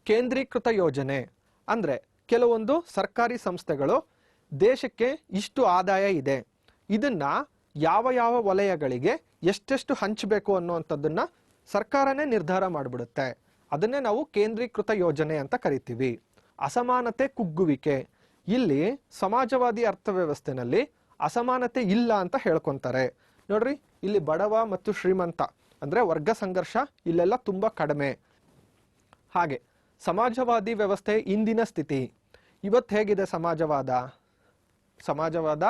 ಕೇಂದ್ರೀಕೃತ ಯೋಜನೆ ಅಂದರೆ ಕೆಲವೊಂದು ಸರ್ಕಾರಿ ಸಂಸ್ಥೆಗಳು ದೇಶಕ್ಕೆ ಇಷ್ಟು ಆದಾಯ ಇದೆ, ಇದನ್ನ ಯಾವ ಯಾವ ವಲಯಗಳಿಗೆ ಎಷ್ಟೆಷ್ಟು ಹಂಚಬೇಕು ಅನ್ನುವಂಥದ್ದನ್ನು ಸರ್ಕಾರನೇ ನಿರ್ಧಾರ ಮಾಡಿಬಿಡುತ್ತೆ. ಅದನ್ನೇ ನಾವು ಕೇಂದ್ರೀಕೃತ ಯೋಜನೆ ಅಂತ ಕರಿತೀವಿ. ಅಸಮಾನತೆ ಕುಗ್ಗುವಿಕೆ. ಇಲ್ಲಿ ಸಮಾಜವಾದಿ ಅರ್ಥವ್ಯವಸ್ಥೆನಲ್ಲಿ ಅಸಮಾನತೆ ಇಲ್ಲ ಅಂತ ಹೇಳ್ಕೊತಾರೆ. ನೋಡ್ರಿ, ಇಲ್ಲಿ ಬಡವ ಮತ್ತು ಶ್ರೀಮಂತ ಅಂದರೆ ವರ್ಗ ಸಂಘರ್ಷ ಇಲ್ಲೆಲ್ಲ ತುಂಬ ಕಡಿಮೆ. ಹಾಗೆ ಸಮಾಜವಾದಿ ವ್ಯವಸ್ಥೆ ಇಂದಿನ ಸ್ಥಿತಿ. ಇವತ್ತು ಹೇಗಿದೆ ಸಮಾಜವಾದ? ಸಮಾಜವಾದ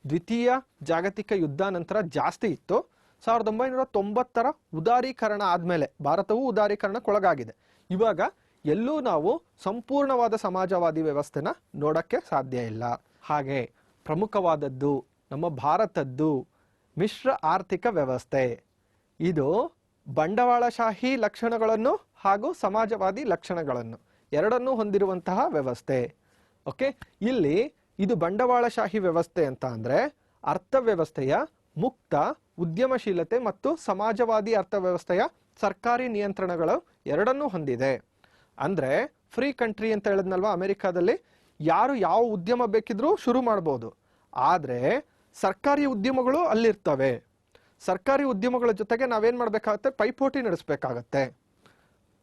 ದ್ವಿತೀಯ ಜಾಗತಿಕ ಯುದ್ಧ ನಂತರ ಜಾಸ್ತಿ ಇತ್ತು. 1990ರ ಉದಾರೀಕರಣ ಆದಮೇಲೆ ಭಾರತವು ಉದಾರೀಕರಣಕ್ಕೊಳಗಾಗಿದೆ. ಇವಾಗ ಎಲ್ಲೂ ನಾವು ಸಂಪೂರ್ಣವಾದ ಸಮಾಜವಾದಿ ವ್ಯವಸ್ಥೆನ ನೋಡೋಕ್ಕೆ ಸಾಧ್ಯ ಇಲ್ಲ. ಹಾಗೆ ಪ್ರಮುಖವಾದದ್ದು ನಮ್ಮ ಭಾರತದ್ದು ಮಿಶ್ರ ಆರ್ಥಿಕ ವ್ಯವಸ್ಥೆ. ಇದು ಬಂಡವಾಳಶಾಹಿ ಲಕ್ಷಣಗಳನ್ನು ಹಾಗೂ ಸಮಾಜವಾದಿ ಲಕ್ಷಣಗಳನ್ನು ಎರಡನ್ನೂ ಹೊಂದಿರುವಂತಹ ವ್ಯವಸ್ಥೆ. ಓಕೆ, ಇಲ್ಲಿ ಇದು ಬಂಡವಾಳಶಾಹಿ ವ್ಯವಸ್ಥೆ ಅಂತ ಅಂದರೆ ಅರ್ಥವ್ಯವಸ್ಥೆಯ ಮುಕ್ತ ಉದ್ಯಮಶೀಲತೆ ಮತ್ತು ಸಮಾಜವಾದಿ ಅರ್ಥವ್ಯವಸ್ಥೆಯ ಸರ್ಕಾರಿ ನಿಯಂತ್ರಣಗಳು ಎರಡನ್ನೂ ಹೊಂದಿದೆ. ಅಂದರೆ ಫ್ರೀ ಕಂಟ್ರಿ ಅಂತ ಹೇಳಿದ್ನಲ್ವಾ, ಅಮೆರಿಕಾದಲ್ಲಿ ಯಾರು ಯಾವ ಉದ್ಯಮ ಬೇಕಿದ್ರೂ ಶುರು ಮಾಡ್ಬೋದು. ಆದರೆ ಸರ್ಕಾರಿ ಉದ್ಯಮಗಳು ಅಲ್ಲಿರ್ತವೆ. ಸರ್ಕಾರಿ ಉದ್ಯಮಗಳ ಜೊತೆಗೆ ನಾವೇನು ಮಾಡಬೇಕಾಗತ್ತೆ? ಪೈಪೋಟಿ ನಡೆಸಬೇಕಾಗತ್ತೆ.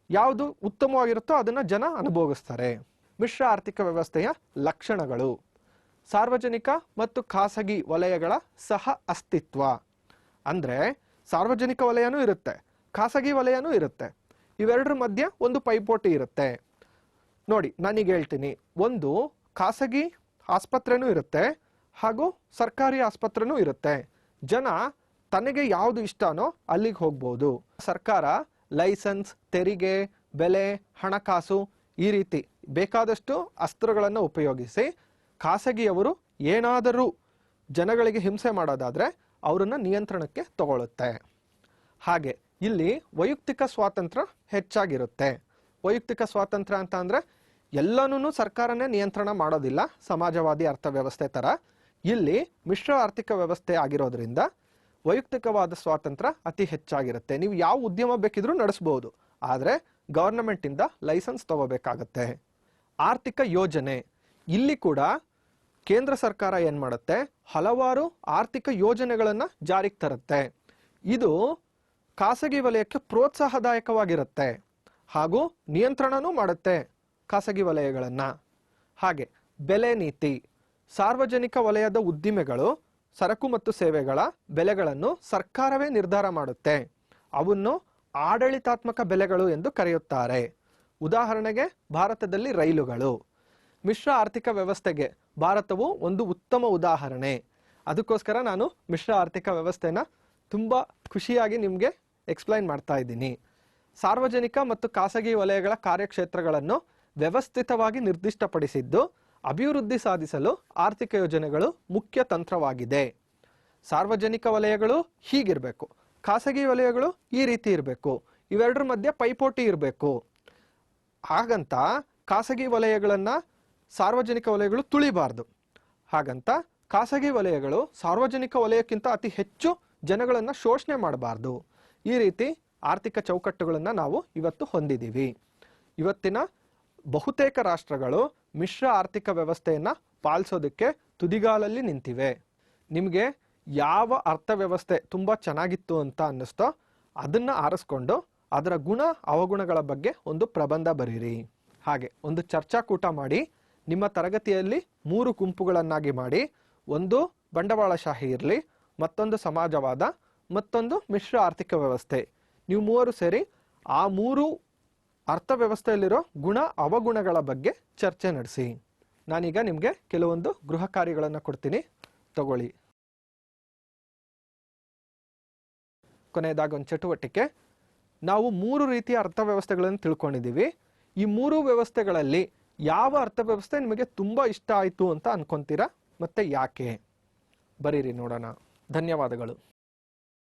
ಯಾವುದು ಉತ್ತಮವಾಗಿರುತ್ತೋ ಅದನ್ನು ಜನ ಅನುಭವಿಸ್ತಾರೆ. ಮಿಶ್ರ ಆರ್ಥಿಕ ವ್ಯವಸ್ಥೆಯ ಲಕ್ಷಣಗಳು: ಸಾರ್ವಜನಿಕ ಮತ್ತು ಖಾಸಗಿ ವಲಯಗಳ ಸಹ ಅಸ್ತಿತ್ವ. ಅಂದರೆ ಸಾರ್ವಜನಿಕ ವಲಯನೂ ಇರುತ್ತೆ, ಖಾಸಗಿ ವಲಯನೂ ಇರುತ್ತೆ. ಇವೆರಡರ ಮಧ್ಯೆ ಒಂದು ಪೈಪೋಟಿ ಇರುತ್ತೆ. ನೋಡಿ, ನಾನೀಗ ಹೇಳ್ತೀನಿ, ಒಂದು ಖಾಸಗಿ ಆಸ್ಪತ್ರೆನೂ ಇರುತ್ತೆ ಹಾಗೂ ಸರ್ಕಾರಿ ಆಸ್ಪತ್ರೆನೂ ಇರುತ್ತೆ. ಜನ ತನಗೆ ಯಾವುದು ಇಷ್ಟನೋ ಅಲ್ಲಿಗೆ ಹೋಗ್ಬೋದು. ಸರ್ಕಾರ ಲೈಸೆನ್ಸ್, ತೆರಿಗೆ, ಬೆಲೆ, ಹಣಕಾಸು ಈ ರೀತಿ ಬೇಕಾದಷ್ಟು ಅಸ್ತ್ರಗಳನ್ನು ಉಪಯೋಗಿಸಿ ಖಾಸಗಿಯವರು ಏನಾದರೂ ಜನಗಳಿಗೆ ಹಿಂಸೆ ಮಾಡೋದಾದರೆ ಅವರನ್ನು ನಿಯಂತ್ರಣಕ್ಕೆ ತಗೊಳ್ಳುತ್ತೆ. ಹಾಗೆ ಇಲ್ಲಿ ವೈಯಕ್ತಿಕ ಸ್ವಾತಂತ್ರ್ಯ ಹೆಚ್ಚಾಗಿರುತ್ತೆ. ವೈಯಕ್ತಿಕ ಸ್ವಾತಂತ್ರ್ಯ ಅಂತ ಅಂದರೆ ಎಲ್ಲನೂ ಸರ್ಕಾರನೇ ನಿಯಂತ್ರಣ ಮಾಡೋದಿಲ್ಲ, ಸಮಾಜವಾದಿ ಅರ್ಥವ್ಯವಸ್ಥೆ ಥರ. ಇಲ್ಲಿ ಮಿಶ್ರ ಆರ್ಥಿಕ ವ್ಯವಸ್ಥೆ ಆಗಿರೋದ್ರಿಂದ ವೈಯಕ್ತಿಕವಾದ ಸ್ವಾತಂತ್ರ್ಯ ಅತಿ ಹೆಚ್ಚಾಗಿರುತ್ತೆ. ನೀವು ಯಾವ ಉದ್ಯಮ ಬೇಕಿದ್ರೂ ನಡೆಸ್ಬೋದು, ಆದರೆ ಗವರ್ನಮೆಂಟಿಂದ ಲೈಸೆನ್ಸ್ ತಗೋಬೇಕಾಗತ್ತೆ. ಆರ್ಥಿಕ ಯೋಜನೆ: ಇಲ್ಲಿ ಕೂಡ ಕೇಂದ್ರ ಸರ್ಕಾರ ಏನು ಮಾಡುತ್ತೆ? ಹಲವಾರು ಆರ್ಥಿಕ ಯೋಜನೆಗಳನ್ನು ಜಾರಿಗೆ ತರುತ್ತೆ. ಇದು ಖಾಸಗಿ ವಲಯಕ್ಕೆ ಪ್ರೋತ್ಸಾಹದಾಯಕವಾಗಿರುತ್ತೆ ಹಾಗೂ ನಿಯಂತ್ರಣನೂ ಮಾಡುತ್ತೆ ಖಾಸಗಿ ವಲಯಗಳನ್ನು. ಹಾಗೆ ಬೆಲೆ ನೀತಿ: ಸಾರ್ವಜನಿಕ ವಲಯದ ಉದ್ದಿಮೆಗಳು ಸರಕು ಮತ್ತು ಸೇವೆಗಳ ಬೆಲೆಗಳನ್ನು ಸರ್ಕಾರವೇ ನಿರ್ಧಾರ ಮಾಡುತ್ತೆ. ಅವನ್ನು ಆಡಳಿತಾತ್ಮಕ ಬೆಲೆಗಳು ಎಂದು ಕರೆಯುತ್ತಾರೆ. ಉದಾಹರಣೆಗೆ ಭಾರತದಲ್ಲಿ ರೈಲುಗಳು. ಮಿಶ್ರ ಆರ್ಥಿಕ ವ್ಯವಸ್ಥೆಗೆ ಭಾರತವು ಒಂದು ಉತ್ತಮ ಉದಾಹರಣೆ. ಅದಕ್ಕೋಸ್ಕರ ನಾನು ಮಿಶ್ರ ಆರ್ಥಿಕ ವ್ಯವಸ್ಥೆನ ತುಂಬ ಖುಷಿಯಾಗಿ ನಿಮಗೆ ಎಕ್ಸ್ಪ್ಲೈನ್ ಮಾಡ್ತಾ ಇದ್ದೀನಿ. ಸಾರ್ವಜನಿಕ ಮತ್ತು ಖಾಸಗಿ ವಲಯಗಳ ಕಾರ್ಯಕ್ಷೇತ್ರಗಳನ್ನು ವ್ಯವಸ್ಥಿತವಾಗಿ ನಿರ್ದಿಷ್ಟಪಡಿಸಿದ್ದು ಅಭಿವೃದ್ಧಿ ಸಾಧಿಸಲು ಆರ್ಥಿಕ ಯೋಜನೆಗಳು ಮುಖ್ಯ ತಂತ್ರವಾಗಿದೆ. ಸಾರ್ವಜನಿಕ ವಲಯಗಳು ಹೀಗಿರಬೇಕು, ಖಾಸಗಿ ವಲಯಗಳು ಈ ರೀತಿ ಇರಬೇಕು, ಇವೆರಡರ ಮಧ್ಯೆ ಪೈಪೋಟಿ ಇರಬೇಕು. ಹಾಗಂತ ಖಾಸಗಿ ವಲಯಗಳನ್ನು ಸಾರ್ವಜನಿಕ ವಲಯಗಳು ತುಳಿಬಾರ್ದು. ಹಾಗಂತ ಖಾಸಗಿ ವಲಯಗಳು ಸಾರ್ವಜನಿಕ ವಲಯಕ್ಕಿಂತ ಅತಿ ಹೆಚ್ಚು ಜನಗಳನ್ನು ಶೋಷಣೆ ಮಾಡಬಾರ್ದು. ಈ ರೀತಿ ಆರ್ಥಿಕ ಚೌಕಟ್ಟುಗಳನ್ನು ನಾವು ಇವತ್ತು ಹೊಂದಿದ್ದೀವಿ. ಇವತ್ತಿನ ಬಹುತೇಕ ರಾಷ್ಟ್ರಗಳು ಮಿಶ್ರ ಆರ್ಥಿಕ ವ್ಯವಸ್ಥೆಯನ್ನು ಪಾಲಿಸೋದಕ್ಕೆ ತುದಿಗಾಲಲ್ಲಿ ನಿಂತಿವೆ. ನಿಮಗೆ ಯಾವ ಅರ್ಥವ್ಯವಸ್ಥೆ ತುಂಬ ಚೆನ್ನಾಗಿತ್ತು ಅಂತ ಅನ್ನಿಸ್ತೋ ಅದನ್ನು ಆರಿಸ್ಕೊಂಡು ಅದರ ಗುಣ ಅವಗುಣಗಳ ಬಗ್ಗೆ ಒಂದು ಪ್ರಬಂಧ ಬರೀರಿ. ಹಾಗೆ ಒಂದು ಚರ್ಚಾಕೂಟ ಮಾಡಿ ನಿಮ್ಮ ತರಗತಿಯಲ್ಲಿ 3 ಗುಂಪುಗಳನ್ನಾಗಿ ಮಾಡಿ, ಒಂದು ಬಂಡವಾಳಶಾಹಿ ಇರಲಿ, ಮತ್ತೊಂದು ಸಮಾಜವಾದ, ಮತ್ತೊಂದು ಮಿಶ್ರ ಆರ್ಥಿಕ ವ್ಯವಸ್ಥೆ. ನೀವು 3 ಸೇರಿ ಆ 3 ಅರ್ಥವ್ಯವಸ್ಥೆಯಲ್ಲಿರೋ ಗುಣ ಅವಗುಣಗಳ ಬಗ್ಗೆ ಚರ್ಚೆ ನಡೆಸಿ. ನಾನೀಗ ನಿಮಗೆ ಕೆಲವೊಂದು ಗೃಹ ಕಾರ್ಯಗಳನ್ನು ಕೊಡ್ತೀನಿ, ತಗೊಳ್ಳಿ. ಕೊನೆಯದಾಗಿ ಒಂದು ಚಟುವಟಿಕೆ. ನಾವು 3 ರೀತಿಯ ಅರ್ಥವ್ಯವಸ್ಥೆಗಳನ್ನು ತಿಳ್ಕೊಂಡಿದ್ದೀವಿ. ಈ 3 ವ್ಯವಸ್ಥೆಗಳಲ್ಲಿ ಯಾವ ಅರ್ಥವ್ಯವಸ್ಥೆ ನಿಮಗೆ ತುಂಬ ಇಷ್ಟ ಆಯಿತು ಅಂತ ಅನ್ಕೊಂತೀರಾ, ಮತ್ತೆ ಯಾಕೆ? ಬರೀರಿ ನೋಡೋಣ. ಧನ್ಯವಾದಗಳು.